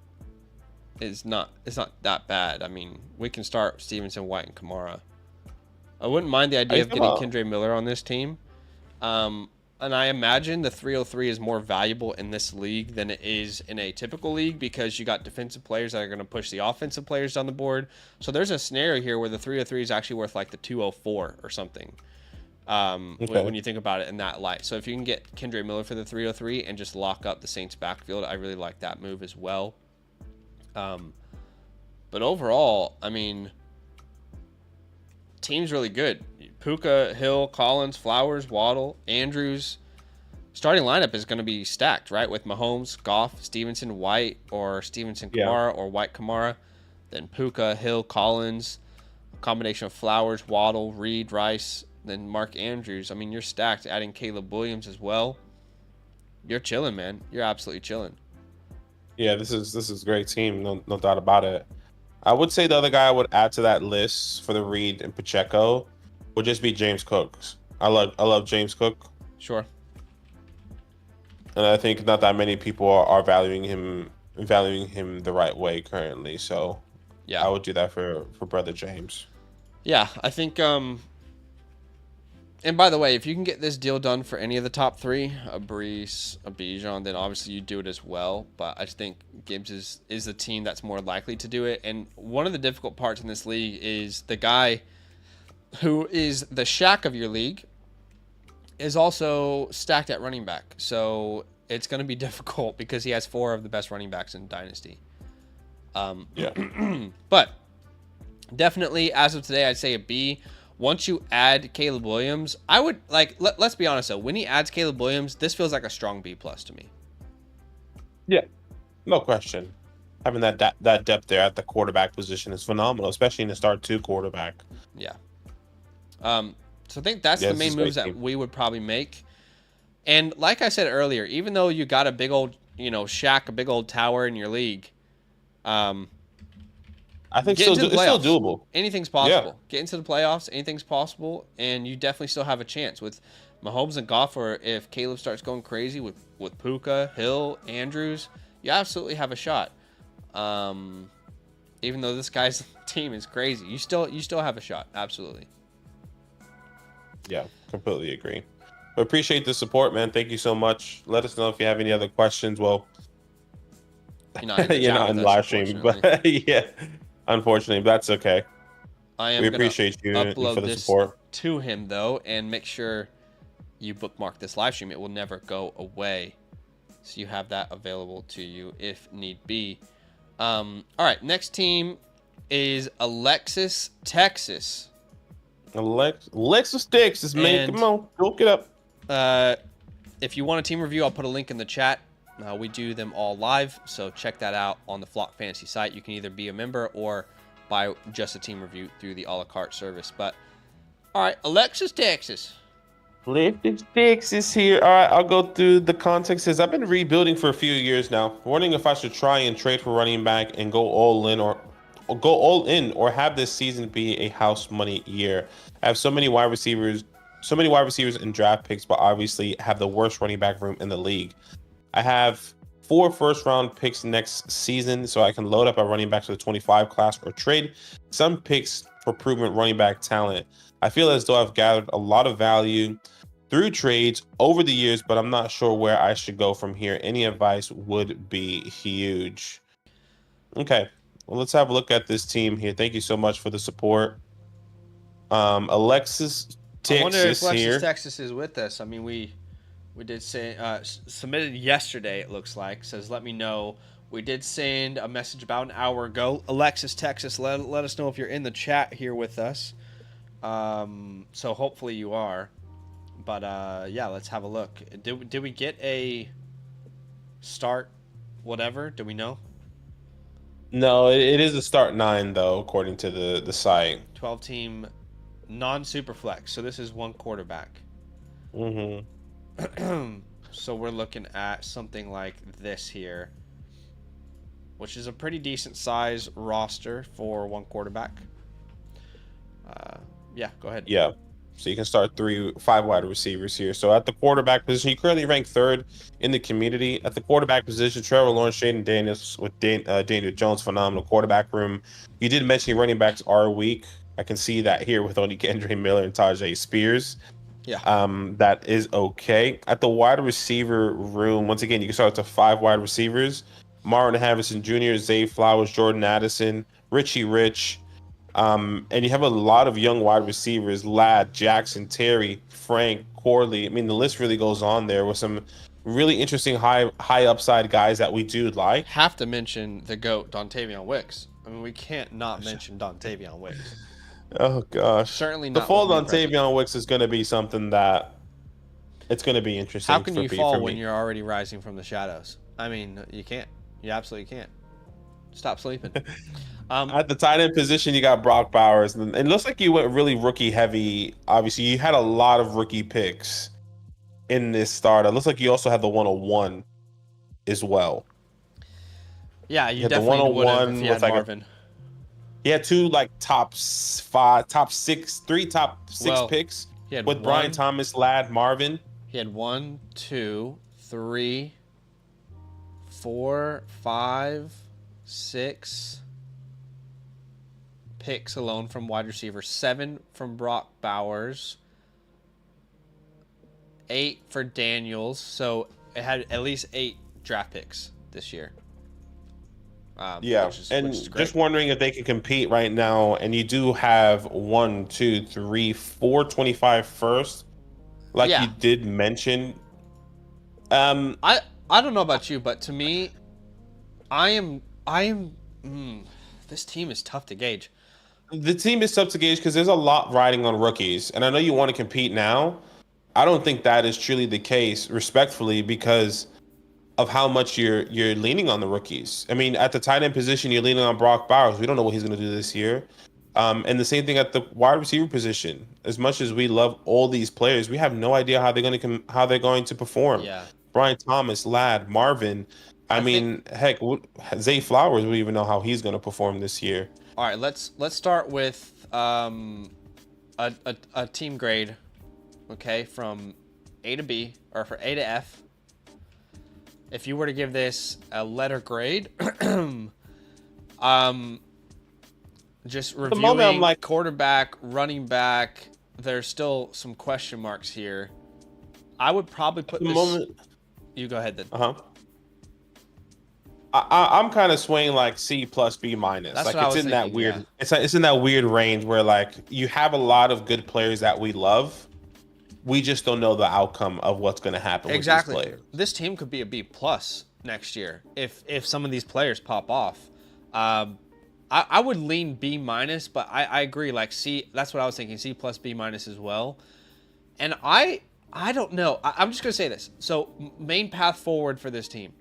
is not it's not that bad. I mean, we can start Stevenson, White, and Kamara. I wouldn't mind the I idea of think getting about Kendre Miller on this team. And I imagine the 303 is more valuable in this league than it is in a typical league because you got defensive players that are going to push the offensive players down the board. So there's a scenario here where the 303 is actually worth like the 204 or something. When okay. you think about it in that light. So if you can get Kendre Miller for the 303 and just lock up the Saints backfield, I really like that move as well. But overall, I mean, team's really good. Puka, Hill, Collins, Flowers, Waddle, Andrews. Starting lineup is going to be stacked, right? With Mahomes, Goff, Stevenson, White, or Stevenson, Yeah. Kamara, or White, Kamara. Then Puka, Hill, Collins. A combination of Flowers, Waddle, Reed, Rice, then Mark Andrews. I mean, you're stacked. Adding Caleb Williams as well. You're chilling, man. You're absolutely chilling. Yeah, this is a great team, no doubt about it. I would say the other guy I would add to that list for the Reed and Pacheco would just be James Cook. I love James Cook, Sure. and I think not that many people are valuing him the right way currently. So Yeah. I would do that for brother James. Yeah, I think and by the way, if you can get this deal done for any of the top three, a Brees, a Bijan, then obviously you do it as well. But I just think Gibbs is the team that's more likely to do it. And one of the difficult parts in this league is the guy who is the Shaq of your league is also stacked at running back. So it's going to be difficult because he has four of the best running backs in Dynasty. Yeah, But definitely, as of today, I'd say a B. Once you add Caleb Williams, I would like. Let's be honest though. When he adds Caleb Williams, this feels like a strong B plus to me. yeah, no question. Having that depth there at the quarterback position is phenomenal, especially in the start two quarterback. Yeah. So I think that's Yeah, the this main is a great moves that team. we would probably make. And like I said earlier, even though you got a big old, Shaq, a big old tower in your league, I think get into the it's still playoffs. doable. Anything's Yeah, possible. Get into the playoffs. Anything's possible, and you definitely still have a chance with Mahomes and Goff. Or if Caleb starts going crazy with Puka, Hill, Andrews, you absolutely have a shot. Even though this guy's team is crazy, you still have a shot. Absolutely. yeah, completely agree. But appreciate the support, man. Thank you so much. Let us know if you have any other questions. Well, You're not in the you're chat not in with the us, live stream, unfortunately. but yeah, unfortunately, but that's okay. I We am gonna appreciate you and for upload the this support. to him though, and make sure you bookmark this live stream. It will never go away, so you have that available to you if need be. All right, next team is Alexis, Texas. Lexus Texas, man. And Come on, go get up. if you want a team review, I'll put a link in the chat. We do them all live, so check that out on the Flock Fantasy site. You can either be a member or buy just a team review through the a la carte service. But all right, Alexis, Texas. Lexus Texas here. All right, I'll go through the context. Says I've been rebuilding for a few years now, wondering if I should try and trade for running back and go all in or have this season be a house money year. I have so many wide receivers and draft picks, but obviously have the worst running back room in the league. I have 4 first-round picks next season, so I can load up a running back to the 25 class or trade some picks for proven running back talent. I feel as though I've gathered a lot of value through trades over the years, but I'm not sure where I should go from here. Any advice would be huge. Okay, well, let's have a look at this team here. Thank you so much for the support. Alexis I wonder if Texas Alexis, here. Texas is with us. I mean, we did say submitted yesterday. It looks like says let me know. We did send a message about an hour ago. Alexis, Texas, let us know if you're in the chat here with us. So hopefully you are. But yeah, let's have a look. Did we get a start? Whatever. Do we know? No, it is a start 9 though, according to the site. 12 team, non super flex. So this is one quarterback. Mm-hmm. So we're looking at something like this here, which is a pretty decent size roster for one quarterback. Yeah, go ahead. Yeah. So you can start 5 wide receivers here. So at the quarterback position, you currently rank third in the community. At the quarterback position, Trevor Lawrence, Jaden Daniels with Daniel Jones, phenomenal quarterback room. You did mention running backs are weak. I can see that here with only Kendre Miller and Tajay Spears. Yeah. That is okay. At the wide receiver room, once again, you can start to 5 wide receivers. Martin Harrison Jr., Zay Flowers, Jordan Addison, Richie Rich. And you have a lot of young wide receivers: Ladd, Jackson, Terry, Frank, Corley. I mean, the list really goes on there with some really interesting high upside guys that we do like. Have to mention the GOAT, Dontavion Wicks. I mean, we can't not mention Dontavion Wicks. Oh gosh, Certainly not. The fall on Dontavion Wicks is going to be something that it's going to be interesting. How can you fall when you're already rising from the shadows? I mean, you can't. You absolutely can't. Stop sleeping. At the tight end position, you got Brock Bowers, and it looks like you went really rookie heavy. Obviously, you had a lot of rookie picks in this start. It looks like you also had the 101 as well. Yeah, you definitely would have if you had Marvin. He had 2 top 6 picks with Brian Thomas, Ladd, Marvin. He had 1, 2, 3, 4, 5, 6 picks alone from wide receiver, 7 from Brock Bowers, 8 for Daniels. So it had at least 8 draft picks this year. Which is just wondering if they can compete right now. And you do have 1, 2, 3, 4 25 first, you did mention. I don't know about you, but to me, this team is tough to gauge. The team is tough to gauge because there's a lot riding on rookies, and I know you want to compete now. I don't think that is truly the case, respectfully, because of how much you're leaning on the rookies. I mean, at the tight end position, you're leaning on Brock Bowers. We don't know what he's going to do this year. And the same thing at the wide receiver position. As much as we love all these players, we have no idea how they're going to perform. Yeah. Brian Thomas, Ladd, Marvin. I mean, heck, Zay Flowers, we even know how he's going to perform this year. All right, let's start with a team grade, okay, from A to B, or for A to F. If you were to give this a letter grade, just reviewing quarterback, running back, there's still some question marks here. I would probably put this. You go ahead then. I'm kind of swaying C plus B minus. That's what it's in that weird. Yeah. It's in that weird range where you have a lot of good players that we love. We just don't know the outcome of what's going to happen with these players. This team could be a B plus next year if some of these players pop off. I would lean B minus, but I agree. C, that's what I was thinking. C plus B minus as well. And I don't know. I'm just going to say this. So main path forward for this team.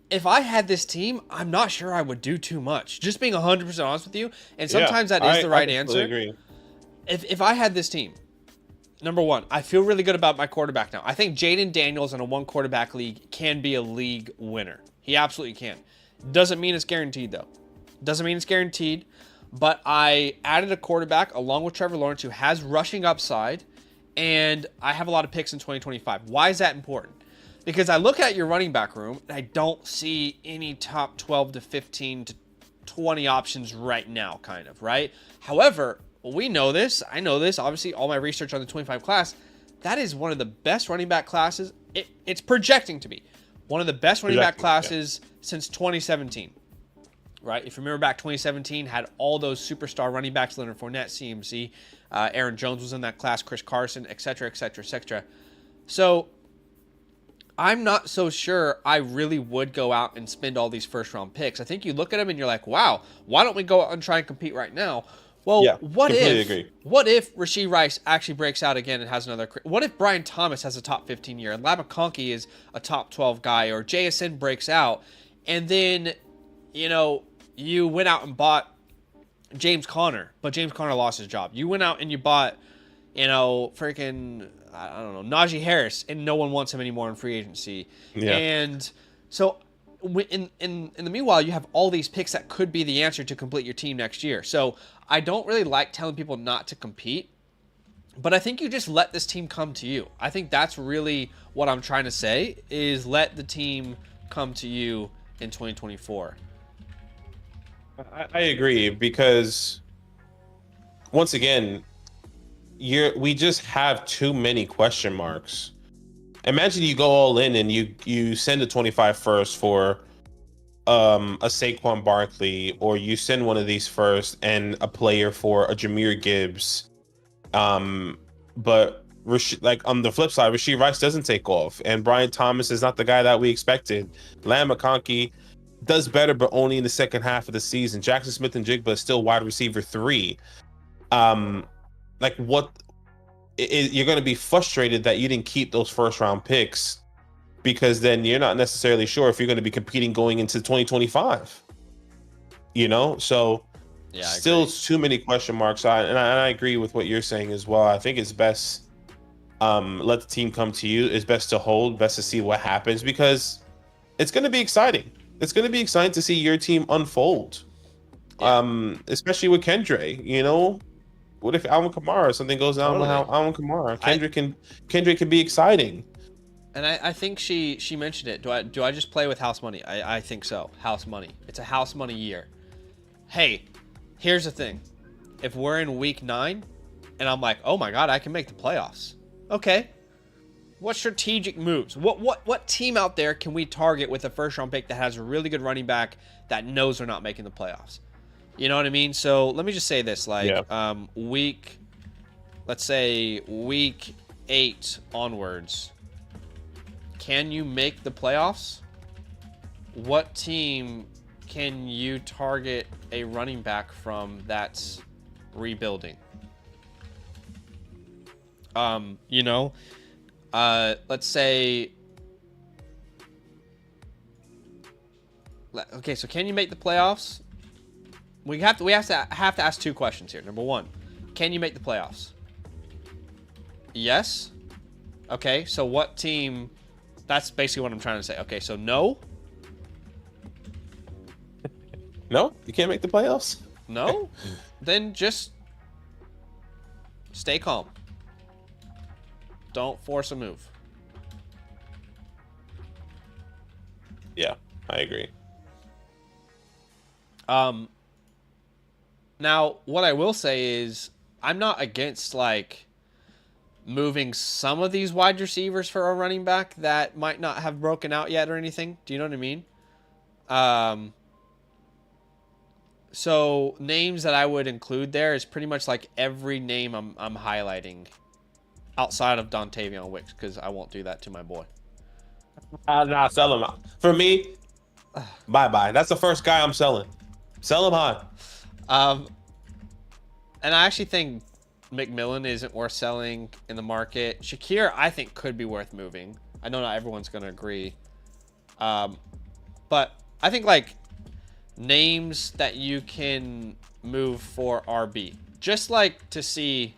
If I had this team, I'm not sure I would do too much. Just being 100% honest with you. And sometimes that is the right answer. Agree. If I had this team, number one, I feel really good about my quarterback now. I think Jaden Daniels in a 1-quarterback league can be a league winner. He absolutely can. Doesn't mean it's guaranteed, though. Doesn't mean it's guaranteed. But I added a quarterback along with Trevor Lawrence who has rushing upside. And I have a lot of picks in 2025. Why is that important? Because I look at your running back room, and I don't see any top 12 to 15 to 20 options right now, kind of, right? However, we know this. I know this. Obviously, all my research on the 25 class, that is one of the best running back classes. It's projecting to be one of the best running back classes since 2017, right? If you remember back, 2017 had all those superstar running backs, Leonard Fournette, CMC, Aaron Jones was in that class, Chris Carson, et cetera, et cetera, et cetera. So I'm not so sure I really would go out and spend all these first-round picks. I think you look at them and you're like, wow, why don't we go out and try and compete right now? Well, what if Rashee Rice actually breaks out again and has another? What if Brian Thomas has a top 15 year and Ladd McConkey is a top 12 guy, or JSN breaks out, and then you went out and bought James Conner, but James Conner lost his job. You went out and you bought freaking I don't know, Najee Harris, and no one wants him anymore in free agency. Yeah. And so in the meanwhile, you have all these picks that could be the answer to complete your team next year. So I don't really like telling people not to compete, but I think you just let this team come to you. I think that's really what I'm trying to say, is let the team come to you in 2024. I agree, because once again, we just have too many question marks. Imagine you go all in and you send a 25 first for a Saquon Barkley, or you send one of these first and a player for a Jahmyr Gibbs. But like on the flip side, Rashee Rice doesn't take off, and Brian Thomas is not the guy that we expected. Lamb McConkey does better, but only in the second half of the season. Jackson Smith and Jigba is still wide receiver 3. Like you're going to be frustrated that you didn't keep those first round picks, because then you're not necessarily sure if you're going to be competing going into 2025. So Yeah, still too many question marks. And I agree with what you're saying as well. I think it's best let the team come to you. It's best to hold, best to see what happens, because it's going to be exciting. It's going to be exciting to see your team unfold. Yeah. Especially with Kendre. What if Alvin Kamara, something goes down with Alvin Kamara? Kendrick can be exciting. And I think she mentioned it. Do I just play with house money? I think so. House money. It's a house money year. Hey, here's the thing. If we're in week 9 and I'm like, oh my God, I can make the playoffs. Okay. What strategic moves? What team out there can we target with a first round pick that has a really good running back that knows they're not making the playoffs? You know what I mean? So let me just say this, let's say week 8 onwards, can you make the playoffs? What team can you target a running back from that's rebuilding? Let's say, okay, so can you make the playoffs? We have to ask 2 questions here. Number 1, can you make the playoffs? Yes. Okay, so what team? That's basically what I'm trying to say. Okay, so no. No, you can't make the playoffs. No, then just stay calm. Don't force a move. Yeah, I agree. Now, what I will say is I'm not against moving some of these wide receivers for a running back that might not have broken out yet or anything. Do you know what I mean? So names that I would include there is pretty much every name I'm highlighting outside of Dontavion Wicks, because I won't do that to my boy. Nah, sell him out. For me, bye-bye. That's the first guy I'm selling. Sell him high. And I actually think McMillan isn't worth selling in the market. Shakir, I think, could be worth moving. I know not everyone's going to agree. But I think names that you can move for RB, just to see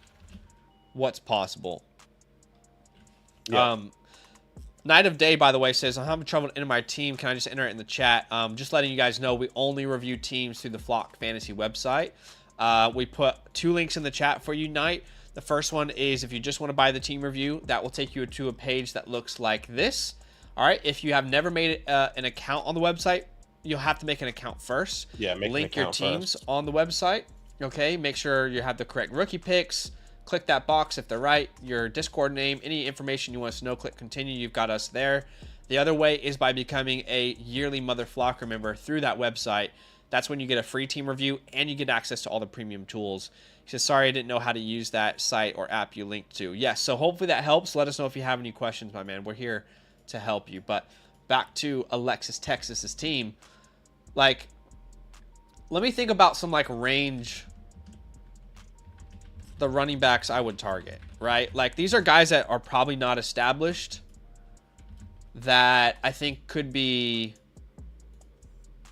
what's possible. Yeah. Night of Day, by the way, says, I'm having trouble entering my team. Can I just enter it in the chat? Just letting you guys know, we only review teams through the Flock Fantasy website. We put 2 links in the chat for you, Night. The first one is if you just want to buy the team review, that will take you to a page that looks like this. All right. If you have never made an account on the website, you'll have to make an account first. Yeah, link your teams first on the website. Okay. Make sure you have the correct rookie picks. Click that box if they're right, your Discord name, any information you want us to know, click continue. You've got us there. The other way is by becoming a yearly Mother Flocker member through that website. That's when you get a free team review and you get access to all the premium tools. He says, sorry, I didn't know how to use that site or app you linked to. Yes, so hopefully that helps. Let us know if you have any questions, my man. We're here to help you. But back to Alexis Texas's team. Let me think about some range, the running backs I would target, right? These are guys that are probably not established that I think could be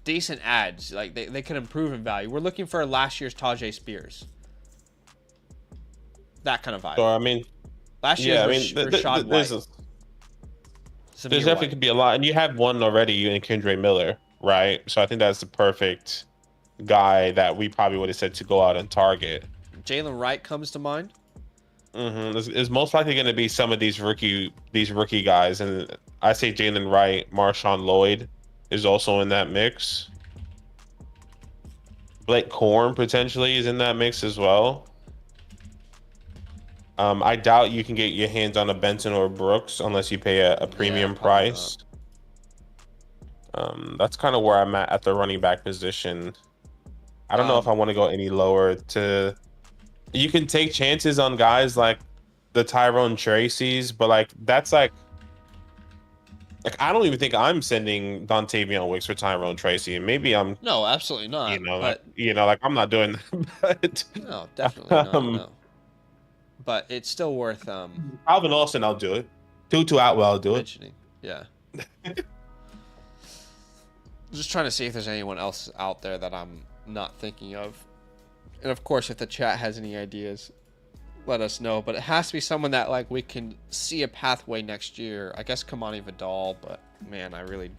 decent ads. They could improve in value. We're looking for last year's Tajay Spears. That kind of vibe. So, I mean, Last year's Yeah, I mean, Rashad White. there's definitely could be a lot, and you had one already in Kendra Miller, right? So I think that's the perfect guy that we probably would have said to go out and target. Jalen Wright comes to mind. Is most likely going to be some of these rookie guys, and I say Jalen Wright, Marshawn Lloyd is also in that mix. Blake Corm potentially is in that mix as well. I doubt you can get your hands on a Benson or Brooks unless you pay a premium price. That's kind of where I'm at the running back position. I don't know if I want to go any lower. You can take chances on guys like the Tyrone Tracy's, but like that's like I don't even think I'm sending Dontavion Wicks for Tyrone Tracy, and maybe I'm. No, absolutely not. Like I'm not doing that. But, no, definitely not. No. But it's still worth Alvin Austin, I'll do it. Tutu Atwell, I'll do mentioning. Yeah. Just trying to see if there's anyone else out there that I'm not thinking of. And of course, if the chat has any ideas, let us know. But it has to be someone that like we can see a pathway next year. I guess Kamani Vidal, but man, I really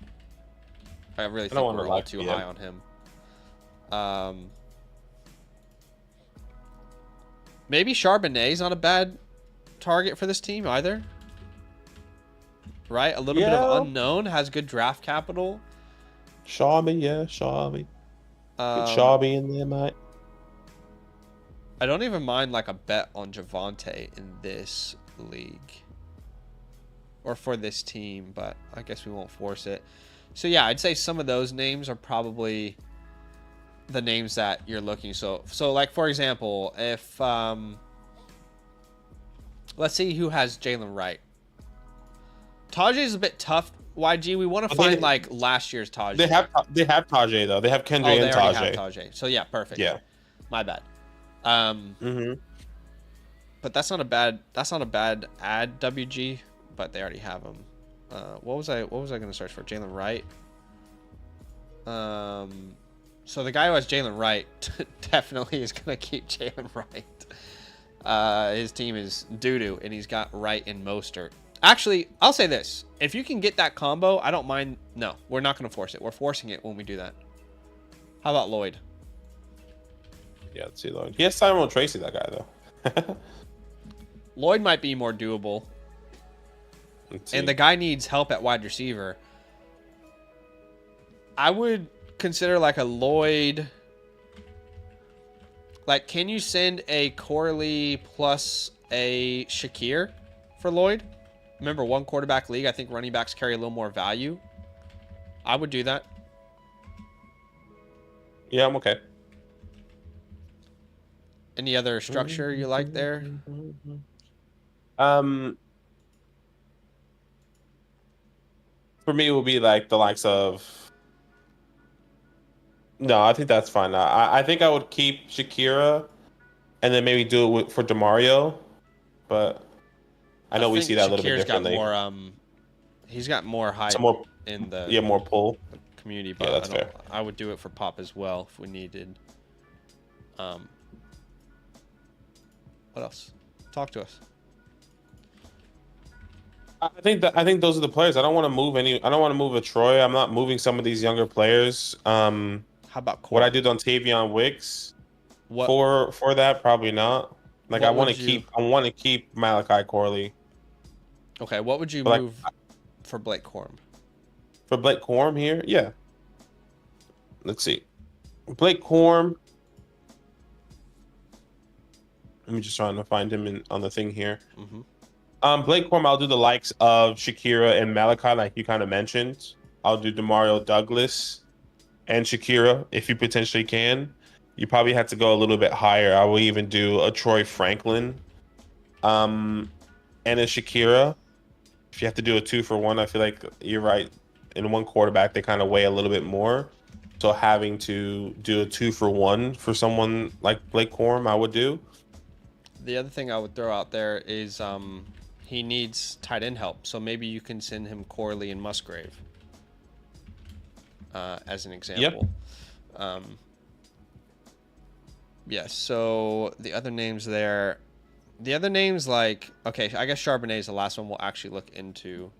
think we're all too high on him. Maybe Charbonnet's not a bad target for this team either. Right? A little bit of unknown, has good draft capital. Sharby. Get Sharby in there, mate. I don't even mind like a bet on Javonte in this league. Or for this team, but I guess we won't force it. So yeah, I'd say some of those names are probably the names that you're looking. So like for example, if let's see who has Jalen Wright. Tajay is a bit tough. YG, we want to find like last year's Tajay. They have Tajay though. They have Kendra and Tajay. Have Tajay. So yeah, perfect. Yeah. My bad. But that's not a bad ad, WG, but they already have him. What was I going to search for? Jalen Wright. So the guy who has Jalen Wright definitely is going to keep Jalen Wright. His team is doo-doo, and he's got Wright and Mostert. Actually, I'll say this. If you can get that combo, I don't mind. No, we're not going to force it. We're forcing it when we do that. How about Lloyd? Yeah, let's see Lloyd. He has Tyrone Tracy, that guy, though. Lloyd might be more doable. And the guy needs help at wide receiver. I would consider like a Lloyd. Like, can you send a Corley plus a Shakir for Lloyd? Remember, one quarterback league, I think running backs carry a little more value. I would do that. Yeah, I'm okay. Any other structure you like there? For me, it would be like the likes of. No, I think that's fine. I think I would keep Shakira, and then maybe do it for Demario, but I know we see that a little bit differently. He's got more hype in the more pull community, but that's fair. I would do it for Pop as well if we needed. What else? Talk to us. I think those are the players. I don't want to move a Troy. I'm not moving some of these younger players. How about Corey? What I did on Tavion Wicks for that? Probably not. Like I want to keep Malachi Corley. Okay, what would you move for Blake Corum? For Blake Corum here? Yeah. Let's see. Blake Corum. Let me just trying to find him on the thing here. Blake Corum, I'll do the likes of Shakira and Malachi, like you kind of mentioned. I'll do Demario Douglas and Shakira if you potentially can. You probably have to go a little bit higher. I will even do a Troy Franklin and a Shakira. If you have to do a 2-for-1, I feel like you're right. In one quarterback, they kind of weigh a little bit more. So having to do a 2-for-1 for someone like Blake Corum, I would do. The other thing I would throw out there is he needs tight end help. So maybe you can send him Corley and Musgrave as an example. Yep. Yes, so the other names there, The other names, like, okay, I guess Charbonnet is the last one we'll actually look into.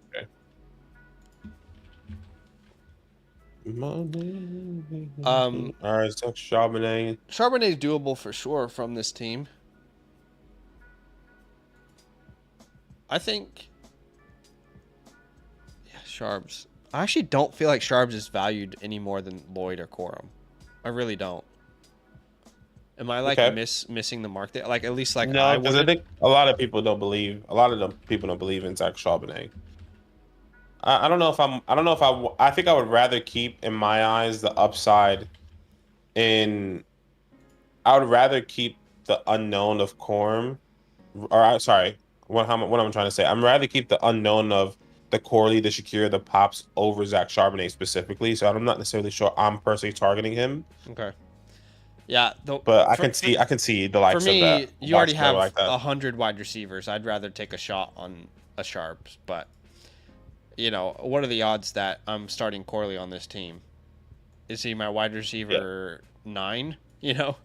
Okay. All right, so Charbonnet. Charbonnet's doable for sure from this team. I think, yeah, Sharbs. I actually don't feel like Sharbs is valued any more than Lloyd or Corum. I really don't. Am I like Okay. missing the mark there? Like at least like No, I because I wouldn't. think a lot of people don't believe. A lot of them people don't believe in Zach Charbonnet. I don't know if I'm. I don't know if I. I think I would rather keep, in my eyes, the upside in. I would rather keep the unknown of Corm, or sorry, what I'm trying to say. I'm rather keep the unknown of the Corley, the Shakira, the Pops over Zach Charbonnet specifically. So I'm not necessarily sure I'm personally targeting him, Okay. Yeah. but I can see the For likes of me, that. you already Watching them have like that. 100 wide receivers. I'd rather take a shot on a Sharps, but you know, what are the odds that I'm starting Corley on this team? Is he my wide Yeah, receiver 9? You know,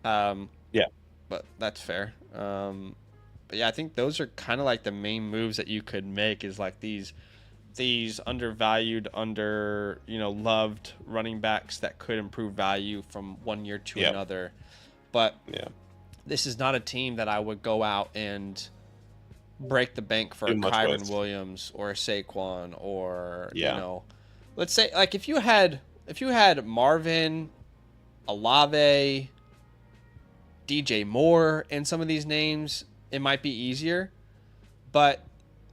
um, yeah, but that's fair. But yeah, I think those are kind of like the main moves that you could make is like these undervalued, loved running backs that could improve value from one year to yeah, another. But yeah. this is not a team that I would go out and break the bank for Too a much Kyron with. Williams or a Saquon or Yeah, let's say like if you had Marvin, Olave, DJ Moore, and some of these names, it might be easier. But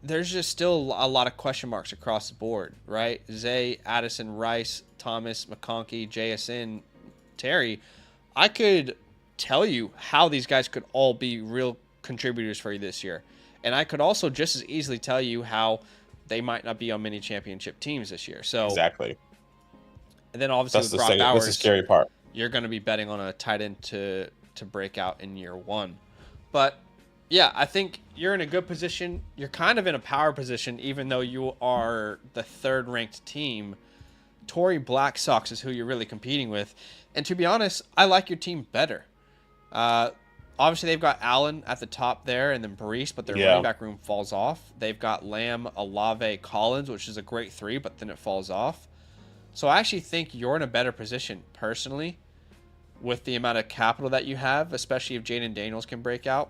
there's just still a lot of question marks across the board, right? Zay, Addison, Rice, Thomas, McConkey, JSN, Terry. I could tell you how these guys could all be real contributors for you this year. And I could also just as easily tell you how they might not be on many championship teams this year. So, exactly. and then obviously with Brock That's the Bowers, scary part. you're going to be betting on a tight end to break out in year one. But yeah, I think you're in a good position. You're kind of in a power position, even though you are the third ranked team. Tory Black Sox is who you're really competing with. And to be honest, I like your team better. Uh, Obviously, they've got Allen at the top there and then Brees, but their running Yeah, back room falls off. They've got Lamb, Olave, Collins, which is a great 3, but then it falls off. So I actually think you're in a better position, personally, with the amount of capital that you have, especially if Jaden Daniels can break out.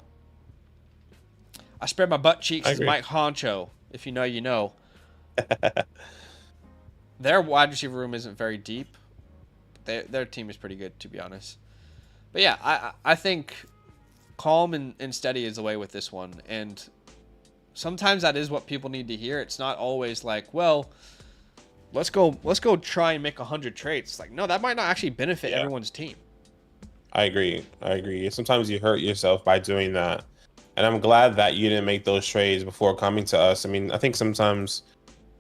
I spread my butt cheeks I as agree. Mike Honcho. If you know, you know. Their wide receiver room isn't very deep. Their team is pretty good, to be honest. But yeah, I think calm and steady is the way with this one. And sometimes that is what people need to hear. It's not always like, well, let's go try and make 100 trades. Like, no, that might not actually benefit Yeah, everyone's team. I agree. I agree. Sometimes you hurt yourself by doing that. And I'm glad that you didn't make those trades before coming to us. I mean, I think sometimes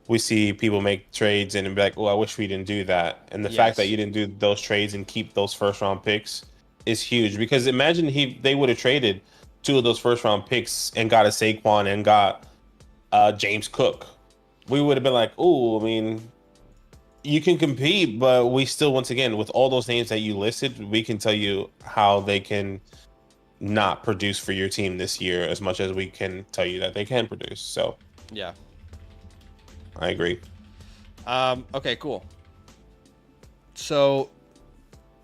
we see people make trades and be like, "Oh, I wish we didn't do that." And the fact that Yes. you didn't do those trades and keep those first round picks is huge because imagine they would have traded two of those first round picks and got a Saquon and got James Cook. We would have been like, "Oh, I mean, you can compete, but we still, once again, with all those names that you listed, we can tell you how they can not produce for your team this year as much as we can tell you that they can produce." So Yeah. I agree. Okay, cool. So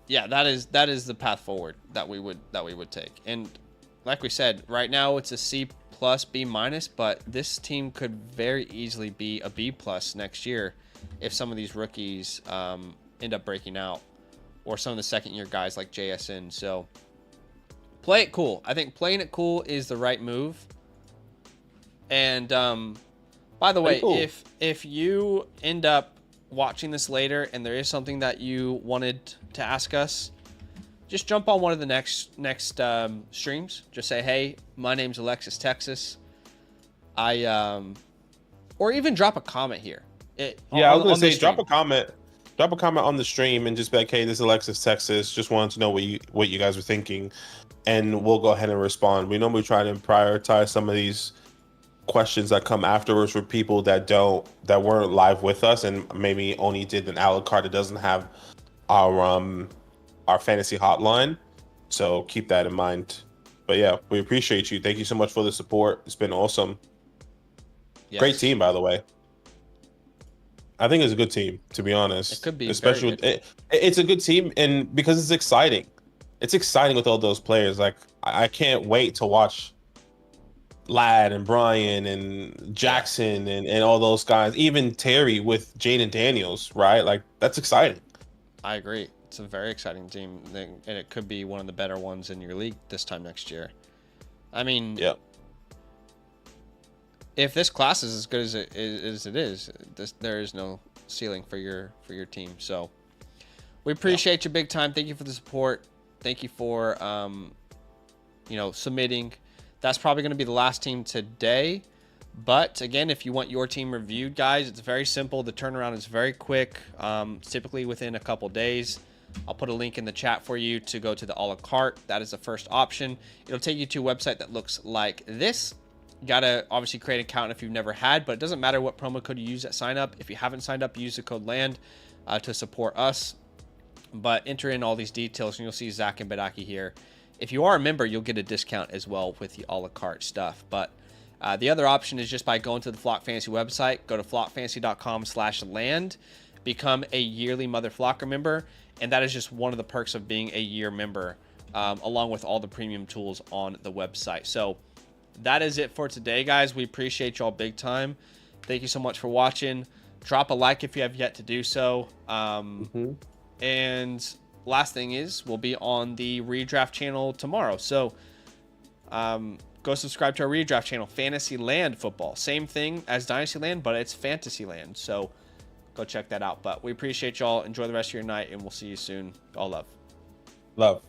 yeah, that is the path forward that we would take. And like we said, right now it's a C plus B minus, but this team could very easily be a B plus next year if some of these rookies end up breaking out, or some of the second year guys like JSN. So play it cool. I think playing it cool is the right move. And by the way, Cool. if you end up watching this later and there is something that you wanted to ask us, just jump on one of the next streams. Just say, "Hey, my name's Alexis Texas." Or even drop a comment here. Yeah, I was gonna On the say stream. drop a comment on the stream and just be like, "Hey, this is Alexis Texas. Just wanted to know what you guys were thinking," and we'll go ahead and respond. We normally try to prioritize some of these questions that come afterwards for people that weren't live with us and maybe only did an a la carte that doesn't have our fantasy hotline. So keep that in mind. But yeah, we appreciate you. Thank you so much for the support. It's been awesome. Yes. Great team, by the way. I think it's a good team, to be honest. It could be especially very good. It's a good team, and because it's exciting. It's exciting with all those players. Like I can't wait to watch Ladd and Brian and Jackson and all those guys. Even Terry with Jaden Daniels, right? Like that's exciting. I agree. It's a very exciting team, and it could be one of the better ones in your league this time next year. I mean, Yeah. if this class is as good as it is, there is no ceiling for your team. So we appreciate you big time. Thank you for the support. Thank you for submitting. That's probably going to be the last team today. But again, if you want your team reviewed, guys, it's very simple. The turnaround is very quick, typically within a couple days. I'll put a link in the chat for you to go to the a la carte. That is the first option. It'll take you to a website that looks like this. You got to obviously create an account if you've never had, but it doesn't matter what promo code you use at sign up. If you haven't signed up, use the code LAND to support us. But enter in all these details and you'll see Zach and Badaki here. If you are a member, you'll get a discount as well with the a la carte stuff. But the other option is just by going to the Flock Fantasy website, go to flockfantasy.com/land, become a yearly Mother Flocker member. And that is just one of the perks of being a year member, along with all the premium tools on the website. So that is it for today, guys. We appreciate y'all big time. Thank you so much for watching. Drop a like if you have yet to do so. And last thing is, we'll be on the redraft channel tomorrow. So go subscribe to our redraft channel, Fantasyland Football. Same thing as Dynastyland, but it's Fantasyland. So go check that out. But we appreciate y'all. Enjoy the rest of your night, and we'll see you soon. All love. Love.